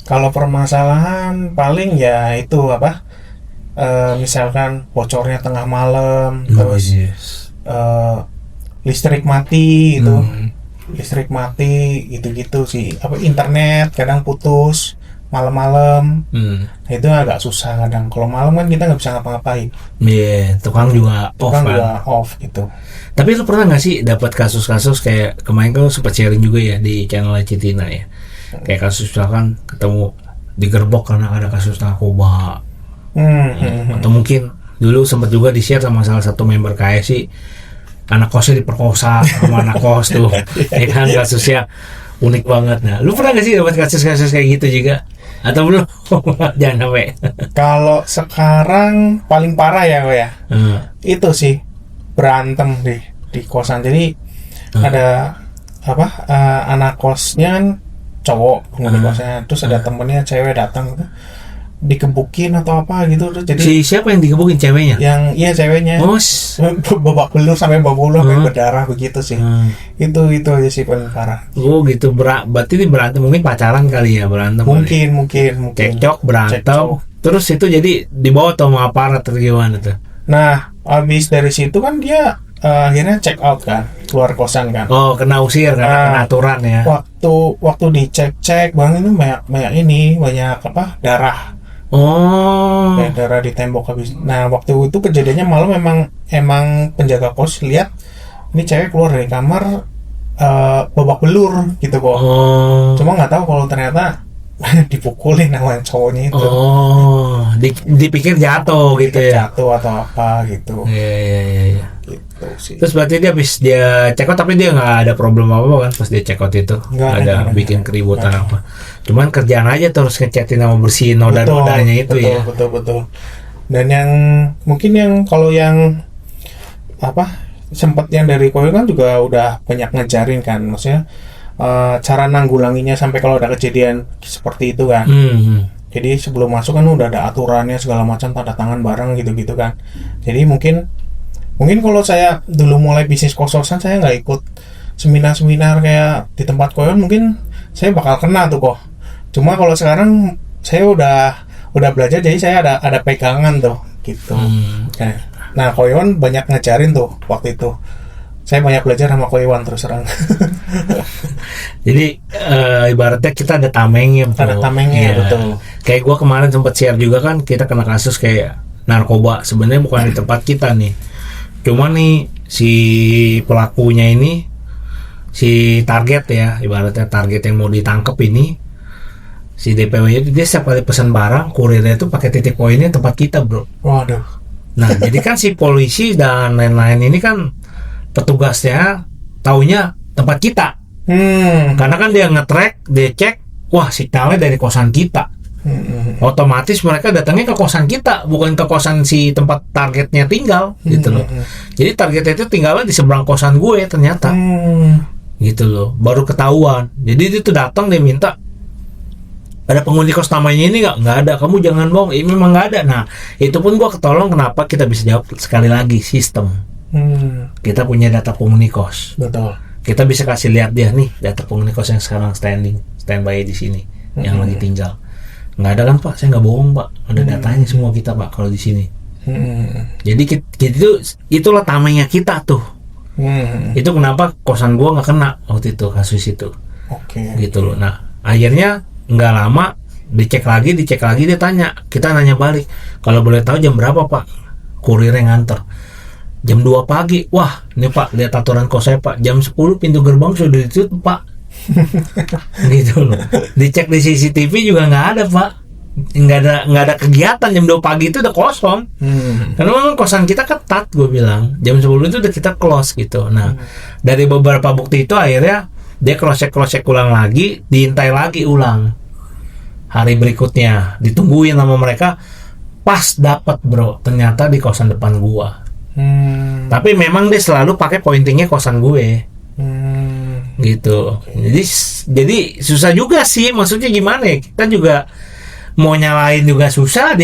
Kalau permasalahan paling ya itu apa? Misalkan bocornya tengah malam, terus listrik mati itu, listrik mati gitu-gitu sih. Apa internet kadang putus malam-malam. Nah, itu agak susah kadang. Kalau malam kan kita nggak bisa ngapa-ngapain. Iya, tukang juga off Kan kan. juga off gitu. Tapi lu pernah nggak sih dapat kasus-kasus kayak kemarin kan lu sempat sharing juga ya di channel Citina ya? Kayak kasus misalkan ketemu digerbok karena ada kasus narkoba. Atau mungkin dulu sempat juga di-share sama salah satu member KSI, anak kosnya diperkosa sama anak kos tuh. Ya kan, kasusnya unik banget. Nah, lu pernah nggak sih dapat kasus-kasus kayak gitu juga? Atau belum? Jangan sampai. Kalau sekarang paling parah ya kok ya. Itu sih berantem di kosan. Jadi ada apa? Anak kosnya kan cowok penghuni kosnya, terus ada temennya cewek datang tuh dikebukin atau apa gitu. Terus jadi Siapa yang digebukin, ceweknya? yang iya ceweknya babak belur sampai berdarah begitu sih. Itu aja sih paling parah. Oh gitu, berarti ini berantem, mungkin pacaran kali ya, berantem kali. Mungkin Cekcok, berantem. Cekcok. Terus itu jadi dibawa sama aparat atau gimana tuh? Nah, habis dari situ kan dia akhirnya check out kan, keluar kosan kan. Oh, kena usir karena Nah, kena aturan ya. Waktu dicek bang, itu banyak apa, darah. Oh. Kayak darah di tembok habis. Nah, waktu itu kejadiannya malam, emang penjaga kos lihat ini cewek keluar dari kamar babak belur gitu kok. Oh. Cuma nggak tahu kalau ternyata dipukulin sama cowoknya itu. Oh, dipikir jatuh gitu ya. Jatuh atau apa gitu. Iya. Gitu sih. Terus berarti dia check out, tapi dia nggak ada problem apa kan pas dia check out itu? Nggak ada ada. bikin keributan apa? Cuman kerjaan aja terus ngecatin sama bersihin noda-nodanya itu ya. Betul. Dan yang mungkin yang kalau yang apa, sempat yang dari Koyo kan juga udah banyak ngejarin kan, maksudnya cara nanggulanginya sampai kalau ada kejadian seperti itu kan. Jadi sebelum masuk kan udah ada aturannya segala macam, tanda tangan bareng gitu-gitu kan. Jadi mungkin kalau saya dulu mulai bisnis kos-kosan, saya nggak ikut seminar-seminar kayak di tempat Koyon, mungkin saya bakal kena tuh kok. Cuma kalau sekarang saya udah belajar, jadi saya ada pegangan tuh gitu. Nah, Koyon banyak ngajarin tuh waktu itu. Saya banyak belajar sama Koyon terus terang. Jadi ibaratnya kita ada tamengnya, bro. Ada tamengnya, Iya. betul. Kayak gua kemarin sempat share juga kan, kita kena kasus kayak narkoba. Sebenarnya bukan di tempat kita nih. Cuma nih si pelakunya ini, si target ya, ibaratnya target yang mau ditangkap ini, si DPW-nya dia setiap kali pesan barang, kurirnya itu pakai titik poinnya tempat kita, bro. Waduh. Nah, jadi kan si polisi dan lain-lain ini kan petugasnya taunya tempat kita. Karena kan dia nge-track, dia cek, wah signalnya dari kosan kita. Otomatis mereka datangnya ke kosan kita, bukan ke kosan si tempat targetnya tinggal, gitu loh. Jadi targetnya itu tinggalnya di seberang kosan gue ternyata. Gitu loh, baru ketahuan. Jadi itu datang, dia minta, ada penghuni kos namanya ini nggak ada, kamu jangan bohong, ini memang nggak ada. Nah, itu pun gua ketolong. Kenapa? Kita bisa jawab sekali lagi, sistem. Kita punya data penghuni kos. Betul. Kita bisa kasih lihat dia nih data penghuni kos yang sekarang standby di sini, yang lagi tinggal. Nggak ada kan Pak? Saya nggak bohong Pak, ada datanya semua kita Pak kalau di sini. Jadi itulah tamengnya kita tuh. Itu kenapa kosan gua nggak kena waktu itu kasus itu. Oke. Gitu loh. Nah, akhirnya nggak lama dicek lagi dia tanya, kita nanya balik, kalau boleh tahu jam berapa Pak kurirnya nganter? Jam 2 pagi. Wah, ini Pak, lihat aturan kos saya Pak, jam 10 pintu gerbang sudah ditutup Pak. Gitu loh. Dicek di CCTV juga nggak ada Pak, nggak ada kegiatan jam 2 pagi, itu udah kosong. Karena memang kosan kita ketat, gue bilang jam 10 itu udah kita close gitu. Nah, dari beberapa bukti itu akhirnya dia cross check ulang lagi, diintai lagi ulang hari berikutnya, ditungguin sama mereka, pas dapat bro, ternyata di kosan depan gua. Tapi memang dia selalu pakai pointingnya kosan gue. Gitu. Jadi susah juga sih, maksudnya gimana ya, kita juga mau nyalain juga susah,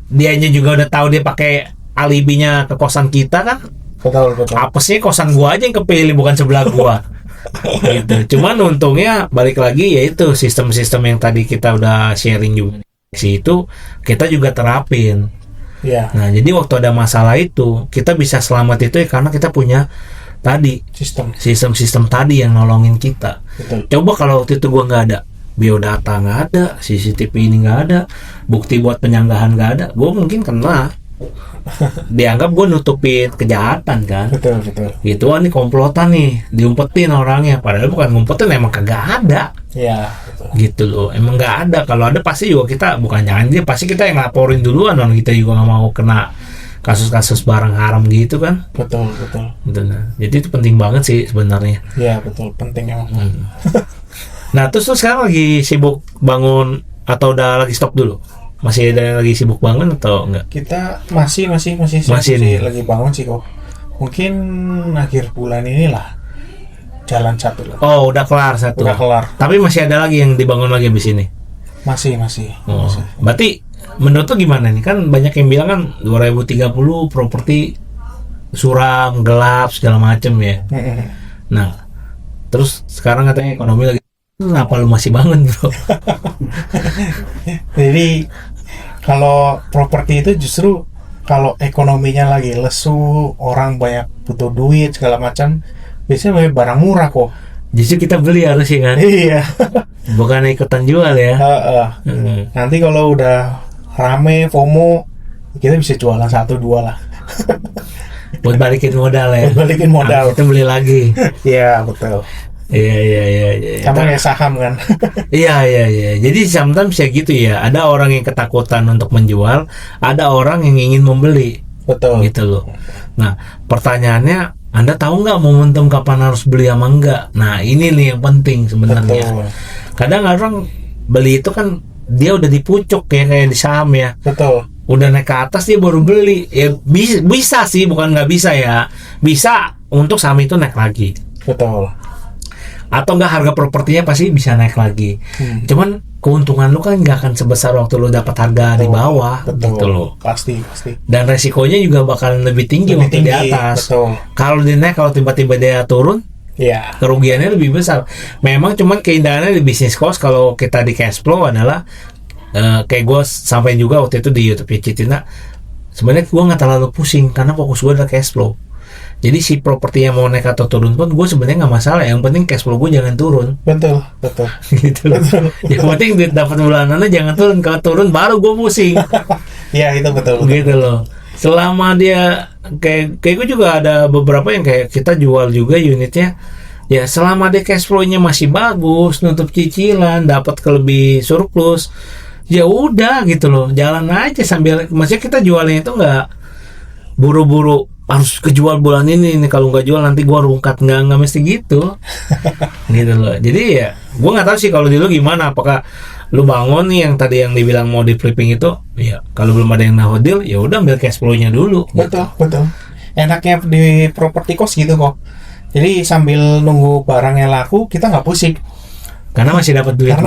dianya juga udah tahu dia pakai alibinya ke kosan kita kan. Betul. Apesnya kosan gua aja yang kepilih, bukan sebelah gua. Gitu. Cuman untungnya balik lagi yaitu sistem-sistem yang tadi kita udah sharing juga itu kita juga terapin. Nah, jadi waktu ada masalah itu kita bisa selamat itu ya karena kita punya tadi sistem tadi yang nolongin kita. Betul. Coba kalau waktu itu gua nggak ada, biodata nggak ada, CCTV ini nggak ada, bukti buat penyanggahan nggak ada, gua mungkin kena. Dianggap gue nutupin kejahatan kan. Betul. Gitu, ini komplotan nih, diumpetin orangnya, padahal bukan ngumpetin, emang kagak ada. Iya, betul. Gitu loh, emang nggak ada. Kalau ada pasti juga kita, bukan jangan dia, pasti kita yang laporin duluan, orang kita juga nggak mau kena kasus-kasus barang haram gitu kan. Betul. Gitu, nah. Jadi itu penting banget sih sebenarnya. Iya, betul, penting emang. Nah, terus sekarang lagi sibuk bangun atau udah lagi stop dulu? Masih ada yang lagi sibuk bangun atau enggak? Kita masih nih. lagi bangun sih kok. Mungkin akhir bulan inilah jalan satu lah. Oh, udah kelar satu. Udah kelar. Tapi masih ada lagi yang dibangun lagi di sini. Masih. Oh, berarti menurut tuh gimana nih? Kan banyak yang bilang kan 2030 properti suram, gelap segala macem ya. Nah, terus sekarang katanya ekonomi lagi, kenapa lu masih bangun bro? Jadi kalau properti itu justru kalau ekonominya lagi lesu, orang banyak butuh duit segala macam, biasanya beli barang murah kok. Justru kita beli harusnya kan, Iya. bukan ikutan jual ya. Nanti kalau udah rame FOMO, kita bisa jualan 1-2 lah. Buat balikin modal ya. Buat balikin modal. Nah, kita beli lagi. Iya betul. Iya. Sama kayak saham kan. Iya. Jadi sometimes ya gitu ya. Ada orang yang ketakutan untuk menjual, ada orang yang ingin membeli. Betul. Gitu loh. Nah, pertanyaannya, Anda tahu nggak momentum kapan harus beli sama enggak? Nah, ini nih yang penting sebenarnya. Betul. Kadang orang beli itu kan dia udah dipucuk ya, kayak di saham ya. Betul. Udah naik ke atas dia baru beli. Ya bisa sih, bukan nggak bisa ya. Bisa untuk saham itu naik lagi. Betul. Atau enggak harga propertinya pasti bisa naik lagi. Cuman keuntungan lu kan nggak akan sebesar waktu lu dapat harga di bawah. Betul. Gitu loh. Pasti. Dan resikonya juga bakalan lebih tinggi waktu di atas. Betul. Kalau dia naik, kalau tiba-tiba dia turun, Iya. kerugiannya lebih besar. Memang cuman keindahannya di bisnis cost kalau kita di cash flow adalah kayak gue sampai juga waktu itu di YouTube Citina, sebenarnya gue nggak terlalu pusing karena fokus gue adalah cash flow. Jadi si propertinya mau naik atau turun pun gue sebenarnya nggak masalah. Yang penting cash flow gue jangan turun. Betul. Gitu loh. Yang penting duit dapat bulanannya jangan turun. Kalau turun baru gue pusing. Iya itu betul. Gitu loh. Selama dia kayak gue juga ada beberapa yang kayak kita jual juga unitnya. Ya selama dia cash flow-nya masih bagus, nutup cicilan, dapat lebih surplus, ya udah gitu loh, jalan aja sambil, maksudnya kita jualnya itu nggak buru-buru harus kejual bulan ini nih, kalau nggak jual nanti gua rungkat, nggak mesti gitu. Gitu loh. Jadi ya gua nggak tahu sih kalau di lu gimana, apakah lu bangun nih yang tadi yang dibilang mau di flipping itu, ya kalau belum ada yang nahodil ya udah ambil cash flow-nya dulu. Betul. Enaknya di properti cost gitu kok. Jadi sambil nunggu barangnya laku, kita nggak pusing. Karena masih dapat duit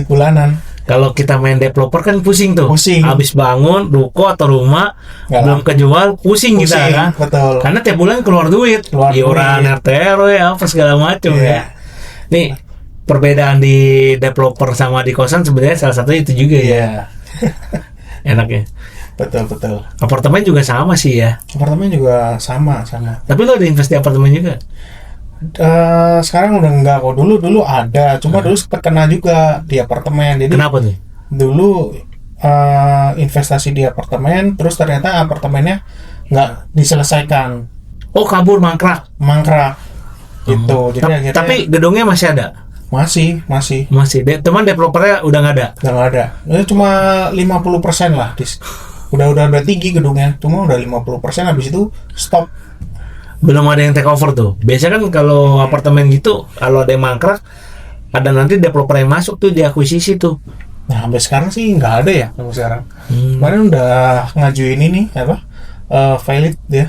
bulanan. Kalau kita main developer kan pusing tuh. Habis bangun ruko atau rumah belum kejual, pusing kita kan. Betul. Karena tiap bulan keluar duit. Iuran RT RW apa segala macam ya. Nih perbedaan di developer sama di kosan sebenarnya salah satu itu juga ya. Enaknya. Betul. Apartemen juga sama sih ya. Apartemen juga sama. Tapi lo ada invest di apartemen juga? Sekarang udah enggak kok. Dulu ada, cuma dulu terkena juga di apartemen. Jadi kenapa tuh? Dulu investasi di apartemen, terus ternyata apartemennya nggak diselesaikan. Oh, kabur, mangkrak. Gitu. Jadi akhirnya, tapi gedungnya masih ada? Masih. Teman developernya udah nggak ada? Udah nggak ada. Ini cuma 50% lah. Udah tinggi gedungnya, cuma udah 50%, habis itu stop. Belum ada yang take over tuh. Biasanya kan kalau apartemen gitu, kalau ada yang mangkrak, ada nanti developer yang masuk tuh, diakuisisi tuh. Nah, sampai sekarang sih nggak ada ya sampai sekarang. Kemarin udah ngajuin ini valid ya.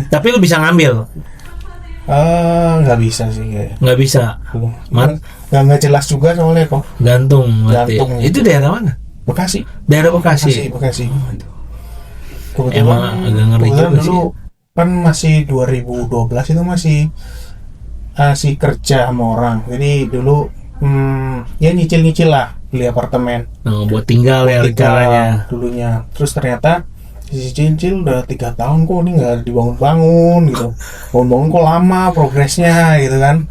Tapi lu bisa ngambil? Nggak bisa sih kayaknya. Nggak bisa. Nggak jelas juga soalnya kok. Gantung. Gitu. Itu daerah mana? Bekasi. Daerah Bekasi. Kebetulan agak ngeri juga dulu kan masih 2012 itu masih kerja sama orang. Jadi dulu ya nyicil lah beli apartemen. Buat tinggal ya rencananya dulunya. Terus ternyata cicil udah 3 tahun kok ini nggak dibangun-bangun gitu. Bangun-bangun kok lama progresnya gitu kan.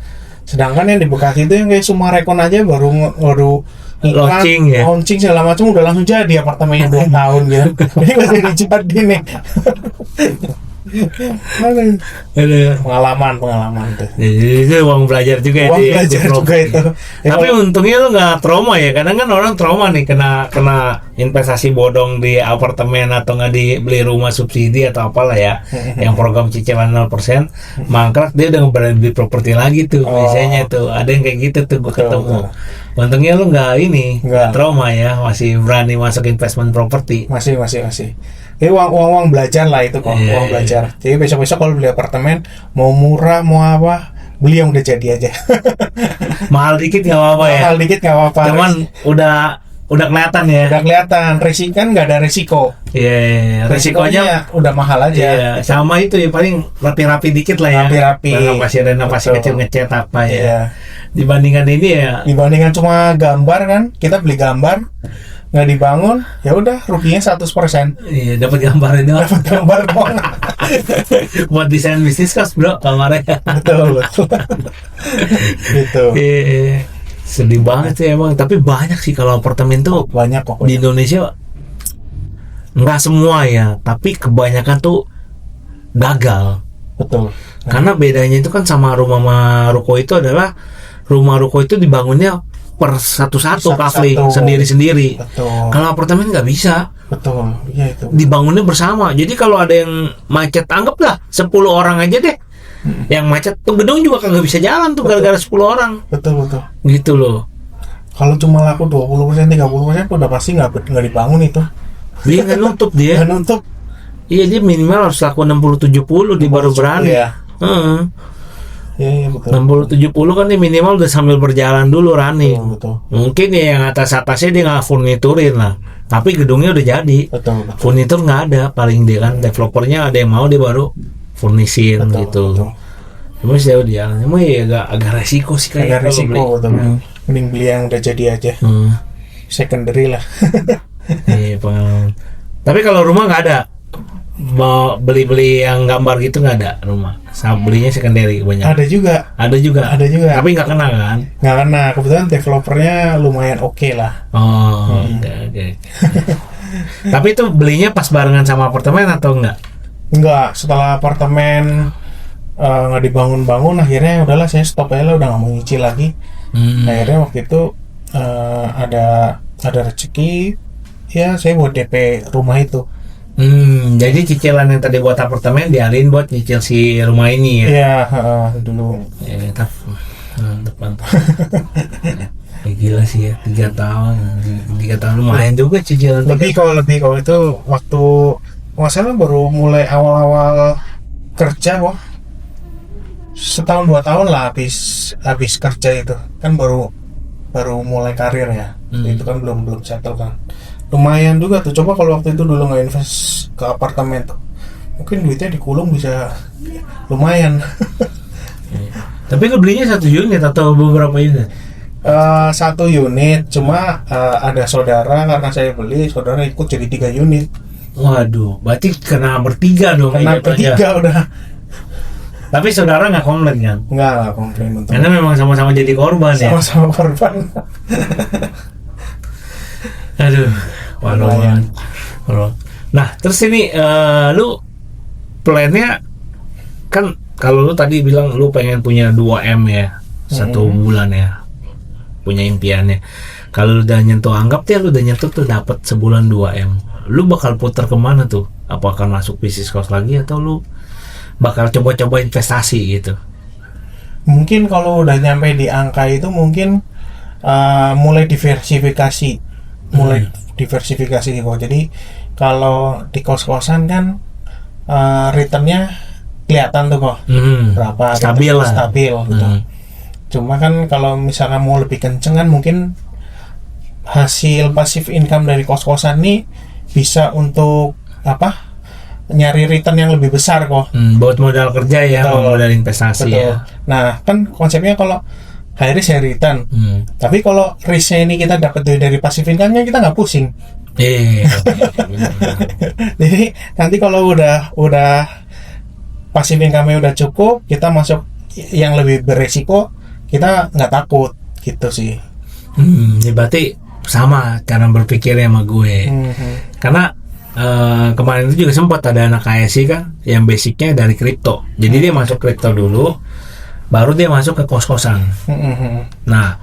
Sedangkan yang di Bekasi itu yang kayak Sumarekon aja baru launching segala macam udah langsung jadi apartemennya 2 tahun gitu. Ini masih jadi nih. Pengalaman tuh. Itu uang belajar juga itu. Tapi untungnya lu nggak trauma ya. Kadang kan orang trauma nih kena investasi bodong di apartemen atau nggak dibeli rumah subsidi atau apalah ya. Yang program cicilan 0%, mangkrak dia udah berani beli properti lagi tuh. Biasanya tuh ada yang kayak gitu tuh gue ketemu. Untungnya lu nggak trauma ya, masih berani masuk investment properti. Masih. Ini uang belajar lah itu kok, uang belajar. Jadi besok kalau beli apartemen, mau murah mau apa, beli yang udah jadi aja. Mahal dikit nggak apa-apa ya. Mahal dikit nggak apa-apa. Cuman udah kelihatan ya. Udah kelihatan, risiko kan nggak ada risiko. Iya. Risikonya udah mahal aja. Iya. Sama itu ya, paling rapi-rapi dikit lah ya. Rapi-rapi. Renovasi kecil ngecat apa ya. Iya. Dibandingkan ini ya. Dibandingkan cuma gambar kan, kita beli gambar. nggak dibangun, ya udah ruginya 100%. Iya, dapat gambarnya doang. Dapat gambar doang. Buat desain bisnis kos, bro, kamarnya. Betul. Gitu. Iya, sedih banget sih emang. Tapi banyak sih kalau apartemen tuh Banyak kok. di Indonesia. Nggak semua ya, tapi kebanyakan tuh gagal. Betul. Karena bedanya itu kan sama rumah sama ruko itu adalah rumah ruko itu dibangunnya per satu-satu kafling sendiri-sendiri. Betul. Kalau apartemen nggak bisa, Betul. Iya itu. dibangunnya bersama. Jadi kalau ada yang macet, anggaplah 10 orang aja deh. Yang macet tuh gedung juga kagak bisa jalan tuh gara-gara 10 orang. Betul. Gitu loh. Kalau cuma laku 20%, 30% udah pasti nggak dibangun itu. Dia nggak nutup dia. Dan untuk Iya, dia minimal harus laku 60-70 di baru berani. ya. Heeh. Iya betul. 60-70 kan dia minimal udah sambil berjalan dulu running. Betul. Mungkin ya yang atas-atasnya dia nggak furniturin lah. Tapi gedungnya udah jadi. Betul. Furnitur nggak ada, paling dia kan developernya ada yang mau dia baru furnisin gitu. Betul. Cuma sih dia, cuma ya agak resiko sih Agak kalau resiko beli. betul. Mending beli yang udah jadi aja. Secondary lah. Iya, pengalaman. Tapi kalau rumah nggak ada, mau beli yang gambar gitu nggak ada rumah. Sama belinya secondary banyak. Ada juga. Ada juga. Tapi nggak kena kan? Nggak kena. Kebetulan developernya lumayan oke lah. Oh, oke. Tapi itu belinya pas barengan sama apartemen atau enggak? Enggak. Setelah apartemen nggak dibangun-bangun, akhirnya udahlah saya stop aja lah, udah nggak mau nyicil lagi. Akhirnya waktu itu ada rezeki, ya saya buat DP rumah itu. Jadi cicilan yang tadi buat apartemen dialihin buat nyicil si rumah ini ya? Iya, dulu. Ya, mantap. Ya, gila sih ya, 3 tahun lumayan juga cicilan. Lebih kalau itu waktu masalah baru mulai awal-awal kerja kok. Setahun 2 tahun lah habis kerja itu. Kan baru mulai karir ya. Itu kan belum settle kan. Lumayan juga tuh. Coba kalau waktu itu dulu nggak invest ke apartemen tuh, mungkin duitnya dikulung bisa lumayan. Tapi lu belinya 1 unit atau beberapa unit? 1 unit, cuma ada saudara, karena saya beli, saudara ikut jadi 3 unit. Waduh, berarti kena bertiga dong. Kena ini bertiga aja. udah. Tapi saudara nggak komplain kan? Nggak komplain untuk Karena memang sama-sama jadi korban ya. sama-sama korban. Aduh, waduh. Nah, terus ini lu plannya kan kalau lu tadi bilang lu pengen punya 2M ya, 1 bulan ya, punya impiannya. Kalau lu udah nyentuh, anggap ya lu udah nyentuh tuh dapat sebulan 2M, lu bakal putar kemana tuh? Apakah masuk bisnis kos lagi atau lu bakal coba-coba investasi gitu? Mungkin kalau udah nyampe di angka itu mungkin mulai diversifikasi kok. Jadi kalau di kos-kosan kan returnnya kelihatan tuh kok, berapa stabil lah, stabil gitu. Cuma kan kalau misalnya mau lebih kenceng kan mungkin hasil passive income dari kos-kosan nih bisa untuk nyari return yang lebih besar kok. Buat modal kerja ya, modal investasi. Betul. Ya. Nah kan konsepnya kalau high risk high return. Tapi kalau risknya ini kita dapat dari passive income-nya, kita nggak pusing. Jadi nanti kalau udah passive income-nya udah cukup, kita masuk yang lebih beresiko, kita nggak takut gitu sih. Ya berarti sama cara berpikirnya sama gue. Karena kemarin itu juga sempat ada anak KSI kan yang basicnya dari kripto. Jadi dia masuk kripto dulu, baru dia masuk ke kos-kosan. Nah,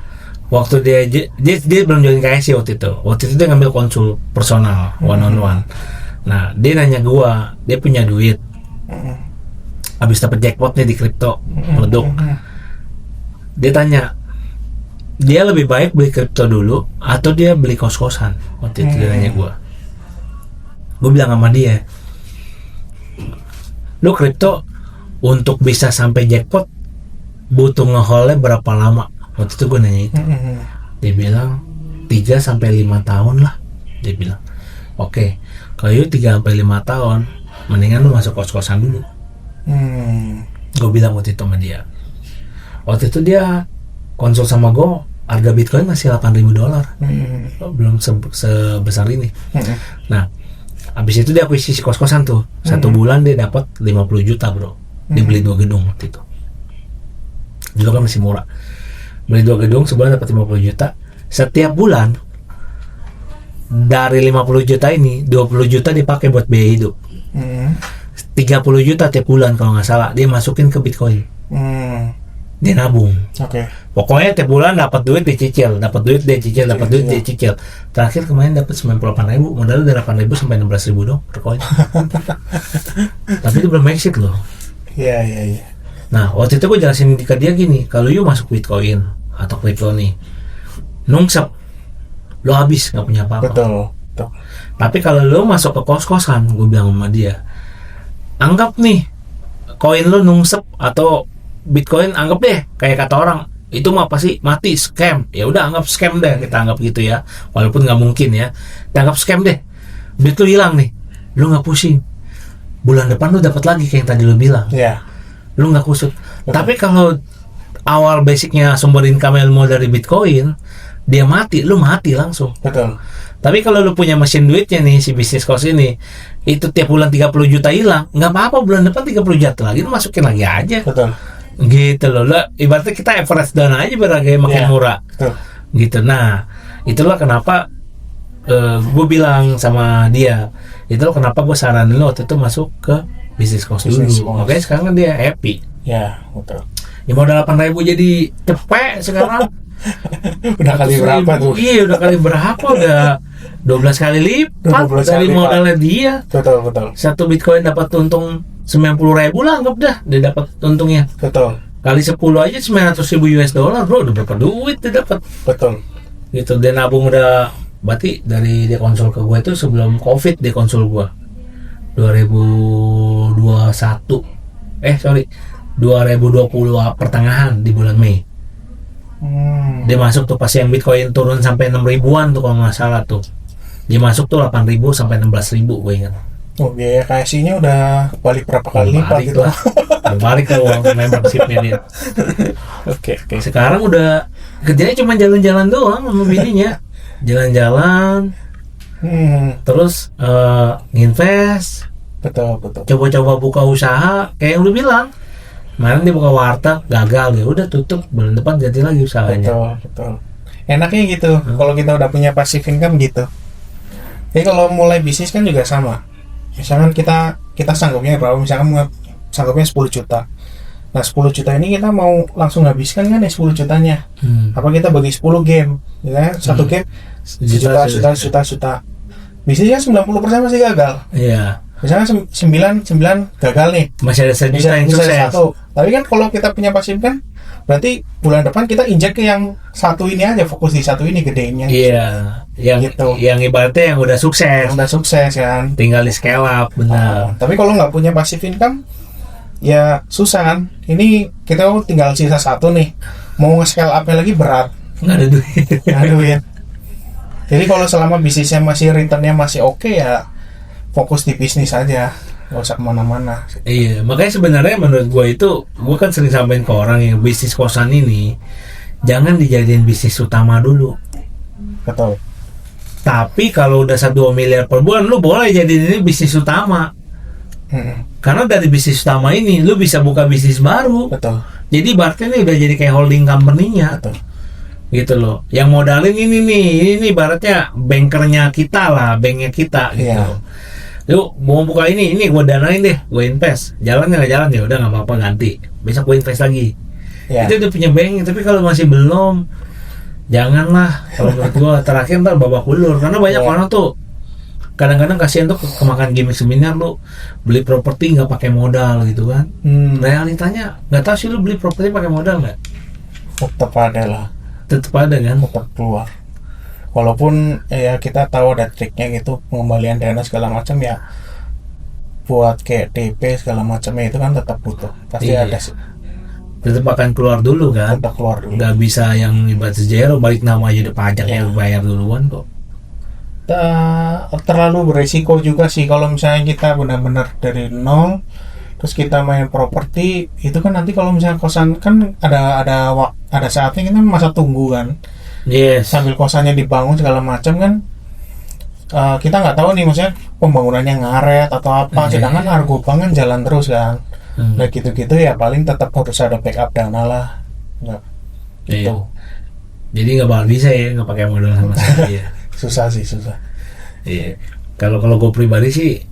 waktu dia belum join KSI waktu itu dia ngambil konsul personal one on one. Nah, dia nanya gua, dia punya duit, habis dapet jackpot nih di kripto, meleduk. Dia tanya, dia lebih baik beli kripto dulu atau dia beli kos-kosan? Waktu itu dia nanya gua. Gue bilang sama dia, lu kripto untuk bisa sampai jackpot butuh ngeholnya berapa lama? Waktu itu gue nanya itu. Dia bilang 3-5 tahun lah. Dia bilang, oke, kalau itu 3-5 tahun, mendingan lu masuk kos-kosan dulu. Gue bilang waktu itu sama dia. Waktu itu dia konsul sama gue harga Bitcoin masih $8.000. Belum sebesar ini. Nah, habis itu dia akuisisi kos-kosan tuh. 1 bulan dia dapat 50 juta, Bro. Dibeli 2 gedung waktu itu. Dulu kan masih murah. Beli 2 gedung sebulan dapat 50 juta. Setiap bulan dari 50 juta ini 20 juta dipakai buat biaya hidup. 30 juta tiap bulan kalau nggak salah dia masukin ke Bitcoin. Dia nabung. Oke. Pokoknya tiap bulan dapat duit dicicil, dapat duit dia cicil, dapat duit dia cicil. Terakhir kemarin dapat 98.000, modalnya dari 8.000 sampai 16.000 dong per koin. Tapi itu belum exit loh. Iya. Nah, waktu itu gue jelasin ke dia gini, kalau you masuk Bitcoin atau crypto nih, nungsep, lo habis nggak punya apa-apa. Betul. Tapi kalau lo masuk ke kos-kosan, gue bilang sama dia, anggap nih koin lo nungsep atau Bitcoin, anggap deh kayak kata orang itu mah pasti mati, scam. Ya udah anggap scam deh, kita anggap gitu ya, walaupun nggak mungkin ya, kita anggap scam deh. Duit lo hilang nih, lo nggak pusing, bulan depan lo dapat lagi kayak yang tadi lo bilang. Iya. Lu nggak kusut. Betul. Tapi kalau awal basicnya sumber income mau dari Bitcoin, dia mati, lu mati langsung. Betul. Tapi kalau lu punya mesin duitnya nih, si bisnis cost ini, itu tiap bulan 30 juta hilang, nggak apa-apa, bulan depan 30 juta lagi, lu masukin lagi aja. Betul. Gitu loh. Lah, ibaratnya kita average down aja biar harganya makin Iya. murah. Betul. Gitu. Nah, itulah kenapa gue bilang sama dia, itulah kenapa gue saranin lo waktu itu masuk ke bisnis cost dulu. Business cost. Makanya sekarang kan dia happy. Ya, betul. Ya modal 8.000 jadi cepet sekarang. Udah kali berapa tuh? Iya, udah kali berapa? Udah 12 kali lipat 12 dari kali modalnya dia. Betul. Satu Bitcoin dapat untung 90.000 lah, anggap dah dia dapat untungnya. Betul. Kali 10 aja 900.000 US dollar, bro, udah berapa duit dia dapat. Betul. Gitu, dia nabung udah, berarti dari dia konsul ke gue itu sebelum Covid dia konsul gue. 2020 pertengahan di bulan Mei. Dia masuk tuh pas yang Bitcoin turun sampai 6.000-an tuh kalau nggak salah tuh. Dia masuk tuh 8.000 sampai 16.000 gue ingat. Oh, biaya KSI-nya udah balik berapa kali lipat gitu. Lah. Udah balik ke uang membership-nya dia. Oke. Sekarang udah kerjanya cuma jalan-jalan doang sama bininya. Jalan-jalan, terus nginvest, Betul. coba-coba buka usaha kayak yang lu bilang. Kemarin dia buka warteg, gagal, ya udah tutup, bulan depan ganti lagi usahanya. Betul. Enaknya gitu. Kalau kita udah punya passive income gitu. Jadi kalau mulai bisnis kan juga sama. Misalkan kita sanggupnya berapa? Misalkan sanggupnya 10 juta. Nah 10 juta ini kita mau langsung habiskan kan ya 10 jutanya. Apa kita bagi 10 game, ya? Satu game juta. Bisnisnya 90% masih gagal. Iya. Misalnya 9 gagal nih. Masih ada sejuta yang Bisa sukses. satu. Tapi kan kalau kita punya pasif kan berarti bulan depan kita injek ke yang satu ini aja, fokus di satu ini gedenya. Iya. Gitu. Yang ibaratnya yang udah sukses. Yang udah sukses kan. Tinggal di scale up, benar. Tapi kalau nggak punya passive income ya susah kan. Ini kita tinggal sisa satu nih. Mau nge-scale up-nya lagi berat. Nggak ada duit. Nggak ada duit. Jadi kalau selama bisnisnya masih returnnya masih oke ya fokus di bisnis aja, nggak usah kemana-mana. Iya, makanya sebenarnya menurut gue kan sering sampaikan ke orang yang bisnis kosan ini, jangan dijadiin bisnis utama dulu. Betul. Tapi kalau udah 1-2 miliar per bulan, lu boleh jadiin ini bisnis utama. Karena dari bisnis utama ini, lu bisa buka bisnis baru. Betul. Jadi berarti ini udah jadi kayak holding company-nya. Betul. Gitu loh. Yang modalin ini ibaratnya bankernya kita lah, banknya kita gitu. Iya. Lu mau buka ini gue danain deh, gue invest. Jalan nggak jalan ya udah nggak apa-apa, ganti. Besok gue invest lagi. Ya. Itu udah punya bank. Tapi kalau masih belum, janganlah. Kalau menurut gue terakhir ntar babak belur. Karena banyak Ya. orang tuh kadang-kadang kasihan tuh kemakan gimmick seminar, lu beli properti nggak pakai modal gitu kan. Realitanya nggak tahu sih lu beli properti pakai modal nggak? Tetap ada lah. Tetap ada kan. Tetap keluar. Walaupun ya kita tahu ada triknya gitu, pengembalian dana segala macam ya, buat kayak DP segala macamnya itu kan tetap butuh, pasti Iya. ada sih, Tetap akan keluar dulu kan. tetap keluar dulu. Nggak bisa yang ibarat zero balik nama aja udah pajak Iya. yang bayar duluan kok. Terlalu beresiko juga sih kalau misalnya kita benar-benar dari nol terus kita main properti itu kan nanti kalau misalnya kosan kan ada saatnya kita masa tunggu kan. Yes. Sambil kosannya dibangun segala macam kan, kita nggak tahu nih maksudnya pembangunannya ngaret atau apa, sedangkan Argo Bank kan jalan terus kan. Nah gitu-gitu ya paling tetap harus ada backup dana lah, nggak gitu. Iya. Jadi nggak bakal bisa ya nggak pakai modal sama sekali ya. Susah sih, susah. Iya. Kalau gue pribadi sih,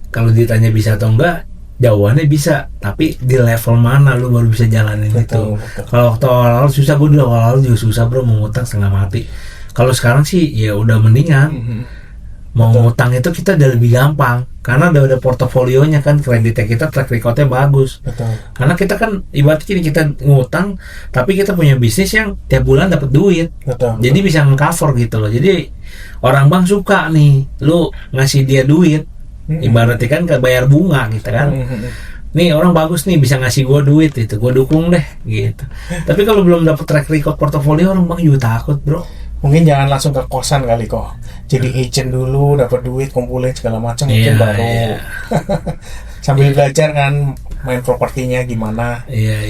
kalau ditanya bisa atau enggak, jawabannya bisa. Tapi di level mana lu baru bisa jalanin Betul, itu. betul. Kalau waktu awal-awal susah, gue dulu awal-awal juga susah bro, mau ngutang setengah mati. Kalau sekarang sih ya udah mendingan. Mau ngutang itu kita udah lebih gampang karena udah ada portofolionya kan, kreditnya kita, track recordnya bagus. Betul. Karena kita kan ibaratnya kita ngutang, tapi kita punya bisnis yang tiap bulan dapat duit. Betul. Jadi bisa nge-cover gitu loh. Jadi orang bank suka nih, lu ngasih dia duit. Ibaratnya kan ke bayar bunga gitu kan. Nih orang bagus nih bisa ngasih gua duit itu, gua dukung deh gitu. Tapi kalau belum dapat track record portofolio, orang bank juga takut bro. Mungkin jangan langsung ke kosan kali kok. Jadi agent dulu, dapat duit, kumpulin segala macam, Iya, mungkin baru. iya. Sambil belajar kan main propertinya gimana. Iya.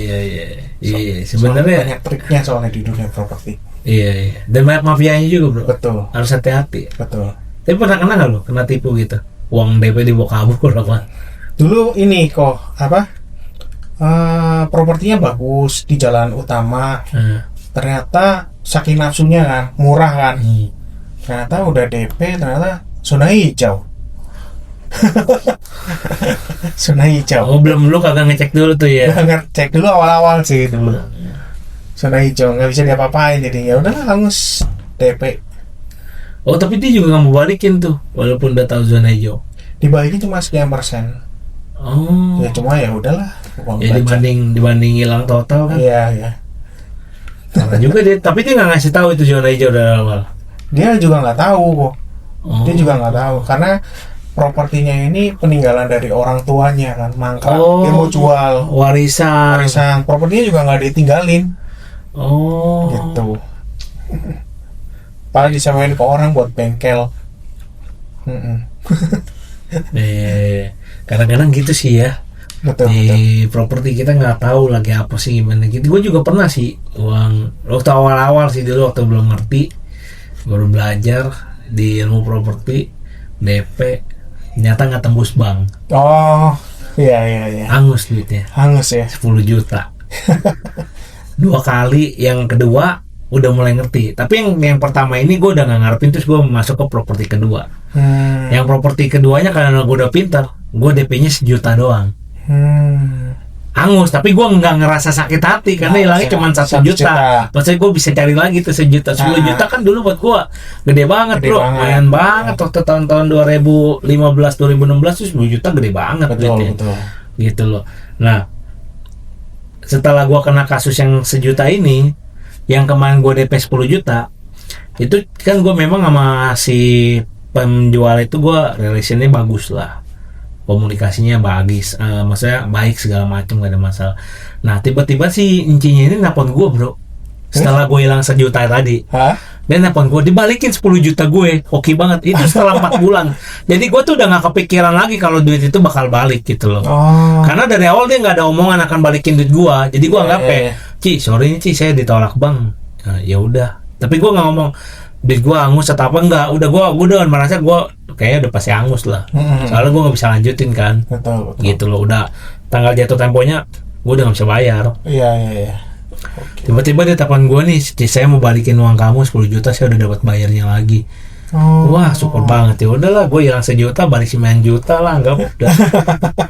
Soalnya Sebenarnya banyak triknya soalnya di dunia properti. iya. Dan banyak mafianya juga bro. Betul, Harus hati-hati. betul. Tapi pernah kena nggak lo kena tipu gitu? Uang DP dibawa kabur apa? Dulu ini kok apa? Propertinya bagus di jalan utama. Ternyata saking nafsunya kan, murah kan. Ternyata udah DP, ternyata zona hijau. Zona hijau. Oh belum, lu kagak ngecek dulu tuh ya? Cek dulu awal-awal sih dulu. Zona hijau nggak bisa diapa-apain, jadi ya udahlah hangus DP. Oh tapi dia juga nggak mau balikin tuh, walaupun udah tahu zona hijau. Dibalikin cuma sekian persen. Oh. Ya cuma ya udahlah. uang Ya belanja. dibanding hilang total kan. Iya, iya. Salah juga dia, tapi dia nggak ngasih tahu itu zona hijau dari awal. Dia juga nggak tahu kok. Oh. Dia juga nggak tahu karena propertinya ini peninggalan dari orang tuanya kan, mangkrak. Dia mau jual Warisan. warisan. Propertinya juga nggak ditinggalin. Oh. Gitu. Paling disewain ke orang buat bengkel. Kadang-kadang gitu sih ya. Betul, betul. Di properti kita nggak tahu lagi apa sih gimana gitu. Gue juga pernah sih uang waktu awal-awal sih dulu, waktu belum ngerti, baru belajar di ilmu properti, DP ternyata nggak tembus bank, Oh, iya. hangus duitnya Hangus ya. 10 juta. 2 kali, yang kedua udah mulai ngerti. Tapi yang pertama ini gue udah nggak ngarepin, terus gue masuk ke properti kedua. Yang properti keduanya karena gue udah pintar, gue DP-nya 1 juta doang. Hangus, tapi gue nggak ngerasa sakit hati karena hilangnya cuma 1 juta. Maksudnya gue bisa cari lagi tuh 1 juta. 10 juta kan dulu buat gue gede banget Gede bro, banget. lumayan banget. Waktu tahun-tahun 2015 2016 tuh 10 juta gede banget duitnya. Betul. Gitu loh. Nah setelah gue kena kasus yang 1 juta ini, yang kemarin gue DP 10 juta, itu kan gue memang sama si penjual itu gue relationnya bagus lah, komunikasinya bagus, maksudnya baik segala macam, gak ada masalah. Nah tiba-tiba si incinya ini nelpon gue bro, setelah gue hilang 1 juta tadi. Hah? Dan nelpon gue, dibalikin 10 juta gue, oke banget. Itu setelah 4 bulan. Jadi gue tuh udah gak kepikiran lagi kalau duit itu bakal balik gitu loh. Oh. Karena dari awal dia nggak ada omongan akan balikin duit gue. Jadi gue anggap Iya. Ci, sorry nih Ci, saya ditolak bang. Nah, ya udah. Tapi gue nggak ngomong duit gue hangus atau apa, enggak. Udah gue udah merasa gue kayaknya udah pasti hangus lah. Soalnya gue nggak bisa lanjutin kan. Betul. Gitu loh, udah tanggal jatuh temponya gue udah nggak bisa bayar. Iya. Oke. Tiba-tiba dia telepon gue nih, Ci, saya mau balikin uang kamu 10 juta, saya udah dapat bayarnya lagi. Oh. Wah syukur banget, ya udahlah gue hilang 1 juta balik 9 juta lah, anggap udah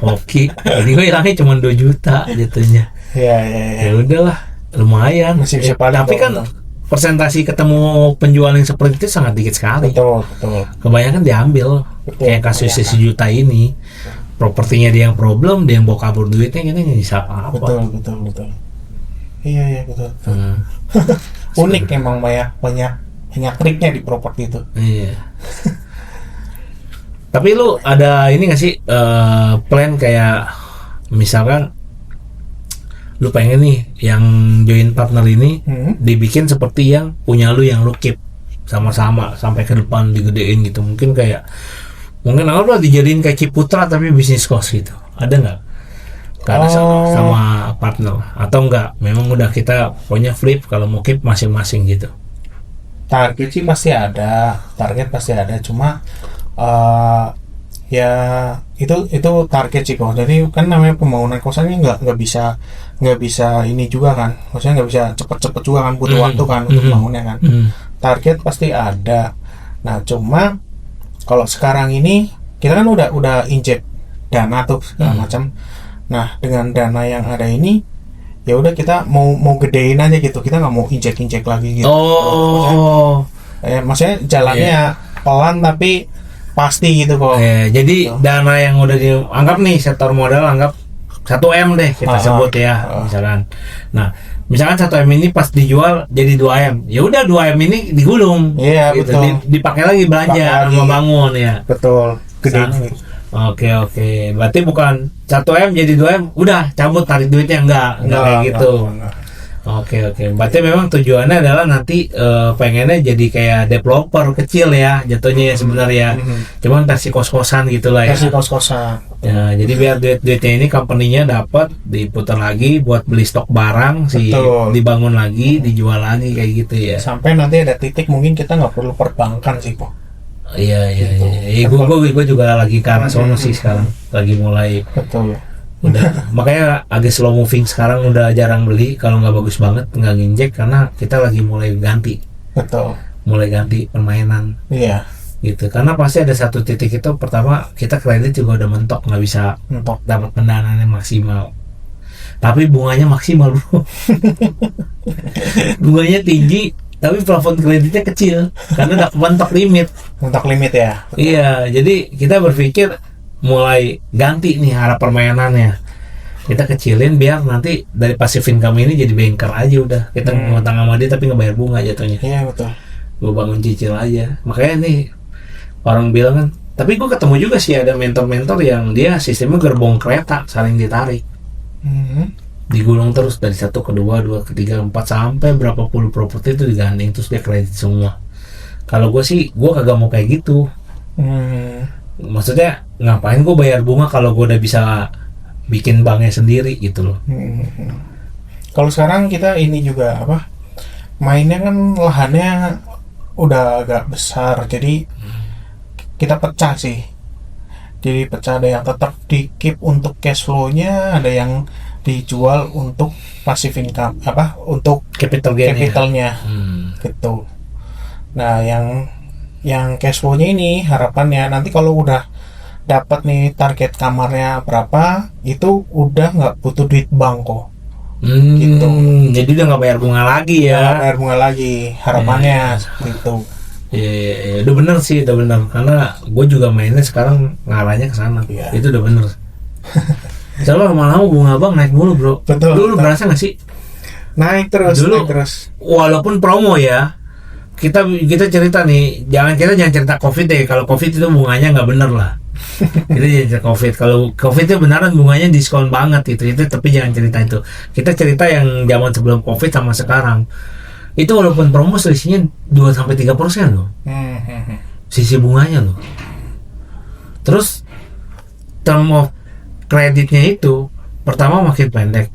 oke. Jadi gue hilangnya cuma 2 juta jatuhnya. Iya. Ya udahlah, lumayan. Masih bisa balik Tapi kok, kan betul. persentasi ketemu penjual yang seperti itu sangat dikit sekali. Betul. Kebanyakan diambil. Betul, Kayak kasus kebanyakan. 1 juta ini, propertinya dia yang problem, dia yang bawa kabur duitnya, ini nggak bisa apa-apa. Betul. Iya, betul. Hmm. Unik emang banyak triknya di properti itu. Iya. Tapi lu ada ini nggak sih plan kayak misalkan lu pengen nih yang join partner ini dibikin seperti yang punya lu, yang lu keep sama-sama sampai ke depan digedein gitu, mungkin kayak mungkin awal dijadiin kayak Ciputra tapi bisnis kos gitu, ada nggak? karena sama partner, atau enggak memang udah kita punya flip kalau mau keep masing-masing gitu? Target sih pasti ada, cuma ya itu target sih kok. Jadi kan namanya pembangunan kosannya nggak bisa ini juga kan, maksudnya nggak bisa cepet-cepet juga kan, butuh waktu kan untuk bangunnya kan. Target pasti ada. Nah cuma kalau sekarang ini kita kan udah injek dana tuh segala macam. Nah dengan dana yang ada ini ya udah kita mau gedein aja gitu, kita nggak mau injek lagi gitu. Maksudnya jalannya pelan tapi pasti gitu kok. Jadi dana yang udah dianggap nih setor modal, anggap 1M deh kita sebut ya misalkan. Nah misalkan 1M ini pas dijual jadi 2M, ya udah 2M ini digulung, gitu. Betul. Dipakai lagi belanja sama bangun ya. Betul. Gedein. Oke. Berarti bukan 1M jadi 2M, udah cabut tarik duitnya, enggak kayak gitu. Enggak. Oke. Berarti memang tujuannya adalah nanti pengennya jadi kayak developer kecil ya jatuhnya ya sebenarnya. Cuman versi kos-kosan gitulah ya. Versi kos-kosan. Ya, jadi biar duitnya ini company-nya dapat diputar lagi buat beli stok barang dibangun lagi, dijual lagi kayak gitu ya. Sampai nanti ada titik mungkin kita nggak perlu perbankan sih kok. Iya. Gue juga lagi ke arah sono sih sekarang, lagi mulai. Betul. Udah, makanya agak slow moving sekarang, udah jarang beli kalau nggak bagus banget, nggak nginjek karena kita lagi mulai ganti. Betul. Mulai ganti permainan. Iya. Gitu, karena pasti ada satu titik itu, pertama kita kredit juga udah mentok, nggak bisa dapat pendanaan yang maksimal. Tapi bunganya maksimal bro. Bunganya tinggi, tapi plafon kreditnya kecil karena udah mentok limit. Mentok limit ya. Betul. Iya, jadi kita berpikir mulai ganti nih arah permainannya. Kita kecilin biar nanti dari passive income ini jadi banker aja udah. Kita ngutang sama dia tapi ngebayar bunga jatuhnya. Iya betul. Gue bangun cicil aja. Makanya nih orang bilang kan, tapi gue ketemu juga sih ada mentor-mentor yang dia sistemnya gerbong kereta saling ditarik. Digulung terus dari 1 ke 2, 2 ke 3, 4 sampai berapa puluh properti itu digandeng terus dia kredit semua. Kalau gue sih gue kagak mau kayak gitu. Maksudnya ngapain gue bayar bunga kalau gue udah bisa bikin banknya sendiri gitu loh. Kalau sekarang kita ini juga mainnya kan lahannya udah agak besar, jadi kita pecah sih. Jadi pecah, ada yang tetap di keep untuk cash flow-nya, ada yang dijual untuk passive income, untuk capitalnya gitu. Nah yang cash flow-nya ini harapannya nanti kalau udah dapat nih target kamarnya berapa, itu udah nggak butuh duit bank kok. Gitu. Jadi udah nggak bayar bunga lagi ya. Nggak bayar bunga lagi harapannya gitu. Iya, udah bener sih, udah bener. Karena gue juga mainnya sekarang ngarahnya ke sana. Itu udah bener. Soalnya lama-lama bunga bang naik mulu bro. Betul. Lu berasa nggak sih? Naik terus. Walaupun promo ya. Kita cerita nih, jangan cerita COVID deh. Kalau COVID itu bunganya nggak bener lah. Itu cerita COVID. Kalau COVID itu beneran bunganya diskon banget itu tapi jangan cerita itu. Kita cerita yang zaman sebelum COVID sama sekarang. Itu walaupun promo selisihnya 2-3% loh. Sisi bunganya loh. Terus term of kreditnya itu pertama makin pendek.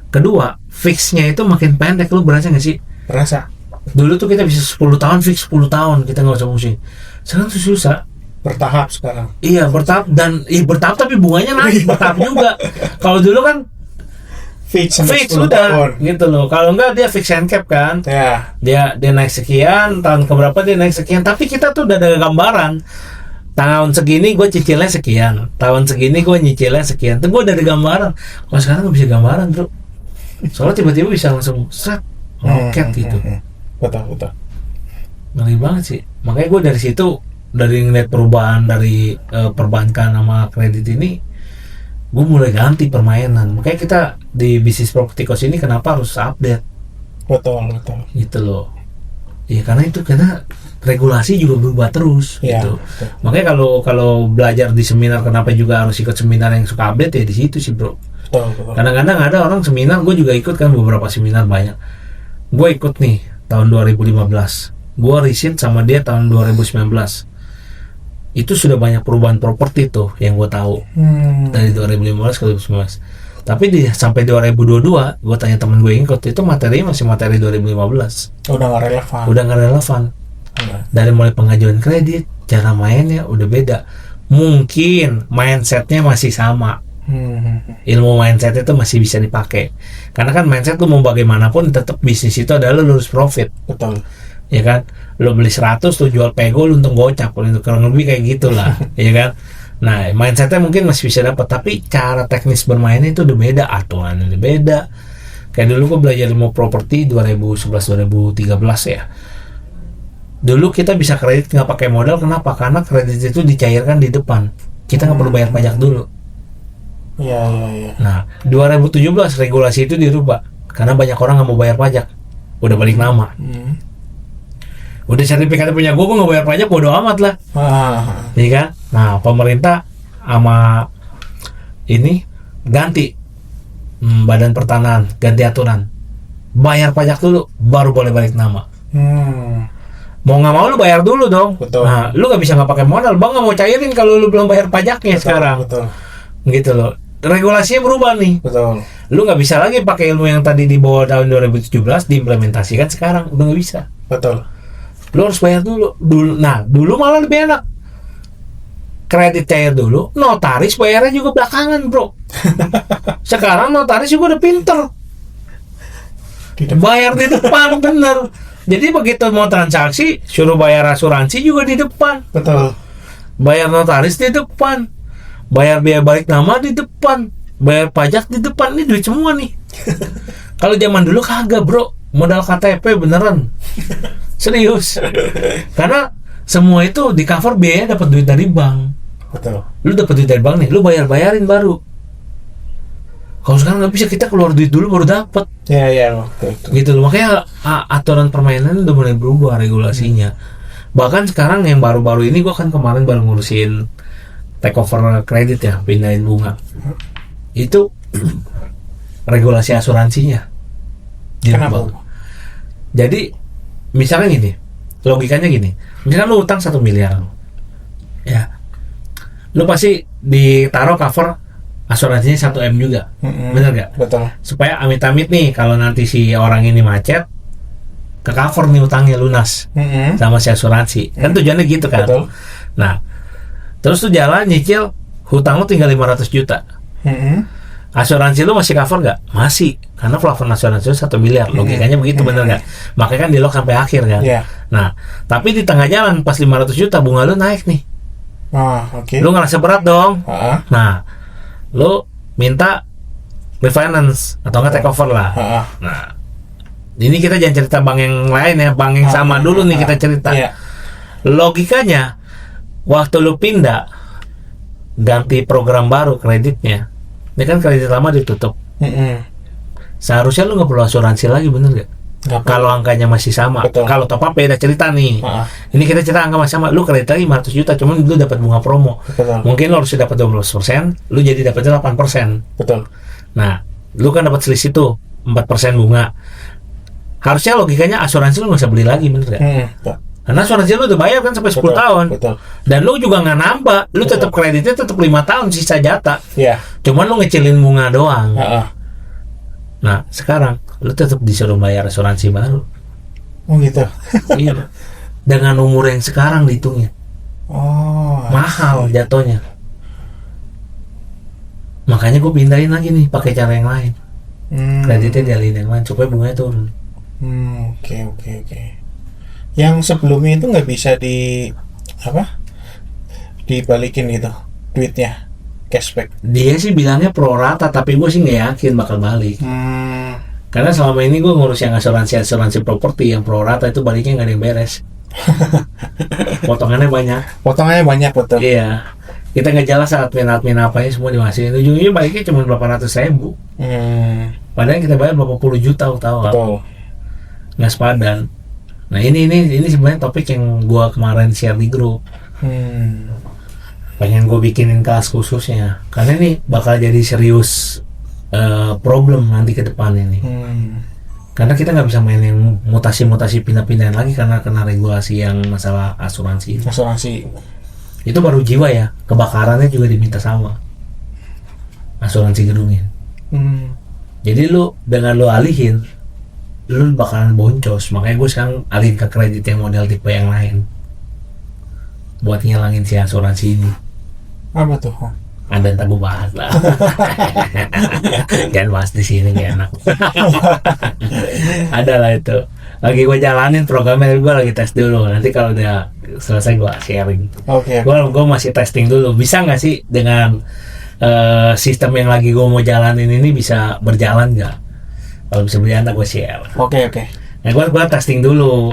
Kedua, fixnya itu makin pendek. Lu berasa nggak sih? Berasa. Dulu tuh kita bisa 10 tahun fix 10 tahun kita nggak usah pusing. Sekarang tuh susah. Bertahap sekarang. Iya bertahap bertahap tapi bunganya naik bertahap juga. Kalau dulu kan fix udah gitu loh. Kalau enggak dia fix and cap kan. Ya. Dia naik sekian, tahun keberapa dia naik sekian. Tapi kita tuh udah ada gambaran. Tahun segini gue cicilnya sekian, tahun segini gue nyicilnya sekian. Tuh gue udah ada gambaran. Kalau sekarang nggak bisa gambaran bro. Soalnya tiba-tiba bisa langsung roket gitu. Betul. Ngeri banget sih. Makanya gue dari situ, dari ngeliat perubahan dari perbankan sama kredit ini, gue mulai ganti permainan. Makanya kita di bisnis properti cost ini kenapa harus update. Betul. Gitu loh. Ya karena regulasi juga berubah terus gitu. Betul. Makanya kalau belajar di seminar, kenapa juga harus ikut seminar yang suka update ya di situ sih bro. Betul. Kadang-kadang ada orang seminar, gue juga ikut kan beberapa seminar banyak. Gue ikut nih tahun 2015, gue riset sama dia tahun 2019. Itu sudah banyak perubahan properti tuh yang gue tahu dari 2015 ke 2019. sampai 2022 gue tanya temen gue yang ikut itu materinya masih materi 2015. Udah nggak relevan. Udah nggak relevan. Dari mulai pengajuan kredit, cara mainnya udah beda. Mungkin mindsetnya masih sama. Ilmu mindset itu masih bisa dipakai. Karena kan mindset lu mau bagaimanapun tetap bisnis itu adalah lu harus profit. Betul. Ya kan? Lu beli 100, lu jual pego, lu untung gocap, kurang lebih kayak gitulah. Ya kan? Nah, mindsetnya mungkin masih bisa dapat, tapi cara teknis bermainnya itu udah beda, aturannya udah beda. Kayak dulu gue belajar ilmu properti 2011-2013 ya. Dulu kita bisa kredit nggak pakai modal, kenapa? Karena kredit itu dicairkan di depan. Kita nggak perlu bayar pajak dulu. Iya. Nah, 2017 regulasi itu dirubah karena banyak orang nggak mau bayar pajak. Udah balik nama. Udah sertifikatnya punya gue nggak bayar pajak, bodo amat lah. Iya kan? Nah, pemerintah sama ini ganti badan pertanahan, ganti aturan. Bayar pajak dulu, baru boleh balik nama. Mau nggak mau lu bayar dulu dong. Betul. Nah, lu nggak bisa nggak pakai modal, bang nggak mau cairin kalau lu belum bayar pajaknya sekarang. Betul. Gitu loh. Regulasinya berubah nih. Betul. Lu nggak bisa lagi pakai ilmu yang tadi dibawa tahun 2017 diimplementasikan sekarang, udah nggak bisa. Betul. Lu harus bayar dulu. Nah, dulu malah lebih enak. Kredit cair dulu, notaris bayarnya juga belakangan, bro. Sekarang notaris juga udah pinter. Bayar di depan, bener. Jadi begitu mau transaksi, suruh bayar asuransi juga di depan. Betul. Bayar notaris di depan. Bayar biaya balik nama di depan. Bayar pajak di depan. Ini duit semua nih. Kalau zaman dulu kagak, bro. Modal KTP beneran. Serius. Karena semua itu di cover biaya dapat duit dari bank. Betul. Lu dapat duit dari bank nih, lu bayarin baru. Kalau sekarang nggak bisa, kita keluar duit dulu baru dapat. Iya. Betul. Gitu loh. Makanya aturan permainan udah mulai berubah regulasinya. Bahkan sekarang yang baru-baru ini gua kan kemarin baru ngurusin take over kredit ya, pindahin bunga. Itu regulasi asuransinya. Kenapa? Jadi misalnya gini, logikanya gini, misalnya lu utang 1 miliar, ya, lu pasti ditaruh cover asuransinya 1 M juga, bener gak? Betul. Supaya amit-amit nih kalau nanti si orang ini macet, ke cover nih utangnya lunas sama si asuransi, kan tujuannya gitu kan? Betul. Nah, terus lu jalan nyicil, hutang lu tinggal 500 juta. Asuransi lu masih cover gak? Masih, karena plafon asuransi lu 1 miliar. Logikanya begitu, bener gak? Makanya kan di lock sampai akhir kan. Nah, tapi di tengah jalan pas 500 juta bunga lu naik nih. Oke. Lu ngerasa berat dong. Nah, lu minta refinance atau nggak take over lah. Nah, ini kita jangan cerita bank yang lain ya, bank yang sama dulu nih kita cerita. Logikanya, waktu lu pindah ganti program baru kreditnya, ini kan kredit lama ditutup. Seharusnya lu nggak perlu asuransi lagi, bener gak? Kalau angkanya masih sama. Kalau top up beda cerita nih. Ini kita cerita angka masih sama. Lu kredit lagi 500 juta, cuman lu dapat bunga promo. Mungkin lu harus dapat 12%, lu jadi dapatnya 8%. Betul. Nah, lu kan dapat selisih tuh 4% bunga. Harusnya logikanya asuransi lu nggak usah beli lagi, bener gak? Karena asuransi lu udah bayar kan sampai 10 tahun. Dan lu juga nggak nambah. Lu tetap kreditnya tetap 5 tahun sisa jatah. Cuman lu ngecilin bunga doang. Nah, sekarang lu tetap disuruh bayar asuransi baru. Oh gitu. Iya. Dengan umur yang sekarang dihitungnya. Mahal jatuhnya. Makanya gue pindahin lagi nih pakai cara yang lain. Kreditnya dialihin yang lain supaya bunganya turun. Oke. Yang sebelumnya itu nggak bisa dibalikin gitu duitnya, cashback. Dia sih bilangnya pro rata, tapi gue sih nggak yakin bakal balik. Karena selama ini gue ngurus yang asuransi properti yang pro rata itu baliknya nggak ada yang beres. Potongannya banyak. Betul. Iya. Kita nggak jelas admin apanya semua dimasukin. Ujungnya baliknya cuma 800.000. Padahal kita bayar berapa puluh juta, tahu nggak? Nggak sepadan. Nah ini sebenarnya topik yang gue kemarin share di grup. Pengen gue bikinin kelas khususnya karena ini bakal jadi serius problem nanti ke depan ini. Karena kita nggak bisa main yang mutasi pindah-pindahan lagi karena kena regulasi yang masalah asuransi. Itu baru jiwa ya, kebakarannya juga diminta sama asuransi gedungnya. Jadi lu dengan lu alihin, lu bakalan boncos. Makanya gue sekarang alihin ke kredit yang model tipe yang lain buat ngilangin si asuransi ini. Apa tuh? Ada, ntar gue bahas lah. Jangan bahas di sini, gak enak. Ada lah itu. Lagi gue jalanin programnya, gue lagi tes dulu. Nanti kalau udah selesai gue sharing. Oke. Gue masih testing dulu. Bisa nggak sih dengan sistem yang lagi gue mau jalanin ini bisa berjalan nggak? Kalau bisa berjalan, gue share. Oke. Nah, gue testing dulu.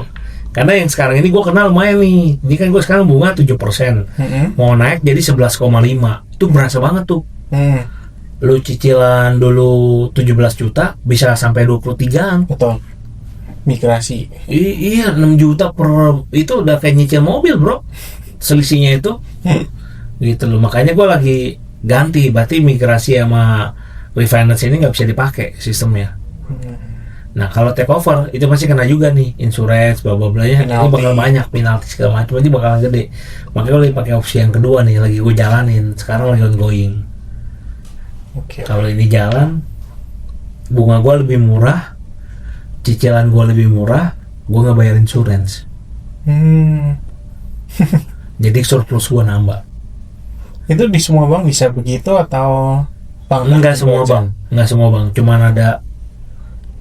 Karena yang sekarang ini gue kenal lumayan nih. Ini kan gue sekarang bunga 7%. Mau naik jadi 11,5. Itu berasa banget tuh. Lu cicilan dulu 17 juta bisa sampai 23-an. Betul. Migrasi. Iya, 6 juta per itu udah kayak nyicil mobil, bro. Selisihnya itu. Gitu loh. Makanya gue lagi ganti. Berarti migrasi sama refinance ini nggak bisa dipakai sistemnya. Nah, kalau take over itu pasti kena juga nih insurance, bla bla bla nya. Ini bakal banyak penalti segala macam, ini bakal gede. Makanya gue lagi pakai opsi yang kedua nih, lagi gue jalanin. Sekarang lagi ongoing. Oke. Kalau ini jalan, bunga gue lebih murah, cicilan gue lebih murah, gue nggak bayar insurance. Jadi surplus gue nambah. Itu di semua bank bisa begitu atau bank? Enggak semua bank, enggak semua bank. Cuman ada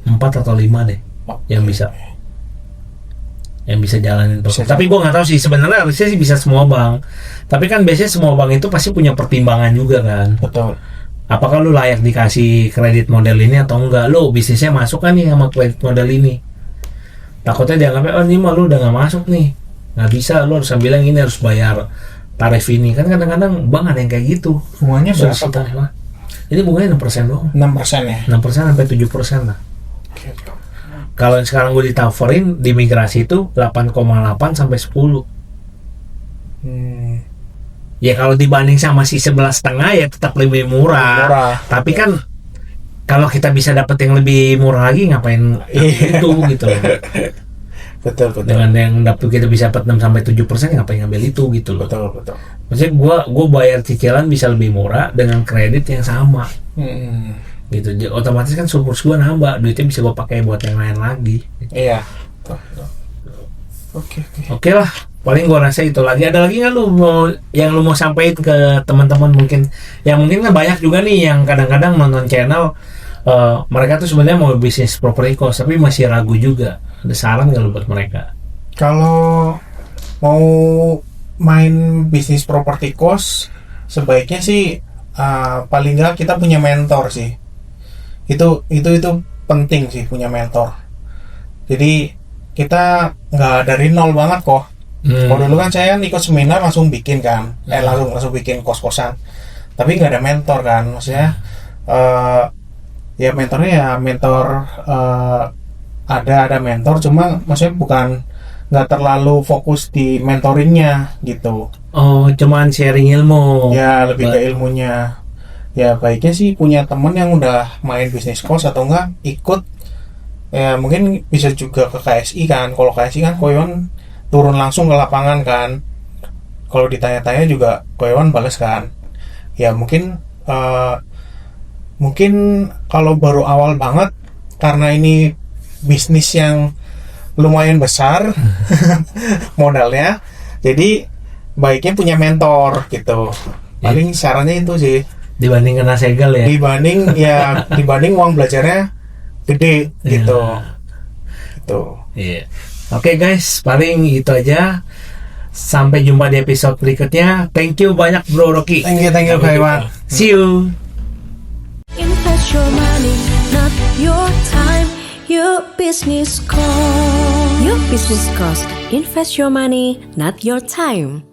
4 atau 5 deh yang bisa jalanin terus. Tapi gue nggak tahu sih, sebenarnya harusnya sih bisa semua bank. Tapi kan biasanya semua bank itu pasti punya pertimbangan juga kan. Betul. Apakah lu layak dikasih kredit model ini atau enggak? Lu bisnisnya masuk kan nih sama kredit model ini. Takutnya dianggapnya, oh ini mah lu udah nggak masuk nih, nggak bisa. Lu harus bilang ini harus bayar tarif ini. Kan kadang-kadang bank ada yang kayak gitu. Bunganya berapa? Ini bunganya 6% doang. 6% ya? 6% sampai 7% lah. Kalau sekarang gue ditawarin di migrasi itu 8,8 sampai 10. Ya kalau dibanding sama si 11,5 ya tetap lebih murah. Tapi kan kalau kita bisa dapet yang lebih murah lagi ngapain itu gitu. Betul. Dengan yang kita bisa dapat 6 sampai 7% ngapain ngambil itu gitu loh. Betul. Maksudnya gue bayar cicilan bisa lebih murah dengan kredit yang sama. Gitu, otomatis kan surplus gue nambah, duitnya bisa gue pakai buat yang lain lagi. Iya. Oke lah, paling gue rasa itu lagi. Ada lagi nggak lu mau sampaikan ke teman-teman mungkin? Yang mungkin kan banyak juga nih yang kadang-kadang nonton channel, mereka tuh sebenarnya mau bisnis property cost tapi masih ragu juga. Ada saran nggak lu buat mereka? Kalau mau main bisnis property cost, sebaiknya sih paling nggak kita punya mentor sih. Itu penting sih, punya mentor. Jadi kita nggak dari nol banget kok. Kalau dulu kan saya ikut seminar langsung bikin kan, langsung bikin kos-kosan. Tapi nggak ada mentor kan, maksudnya ya mentornya ya mentor ada mentor, cuma maksudnya bukan nggak terlalu fokus di mentoringnya gitu. Oh, cuman sharing ilmu. Ya lebih ke ilmunya. Ya baiknya sih punya temen yang udah main bisnis kos atau enggak ikut. Ya mungkin bisa juga ke KSI kan. Kalau KSI kan Koyon turun langsung ke lapangan kan. Kalau ditanya-tanya juga Koyon balas kan. Ya mungkin kalau baru awal banget, karena ini bisnis yang lumayan besar modalnya, jadi baiknya punya mentor gitu. Paling sarannya itu sih. Dibanding kena segel ya. Dibanding uang belajarnya gede gitu. Gitu. Iya. Oke guys, paling itu aja. Sampai jumpa di episode berikutnya. Thank you banyak Bro Rocky. Thank you Kak Iwan. See you. Invest your money, not your time. Your business cost. Your business cost. Invest your money, not your time.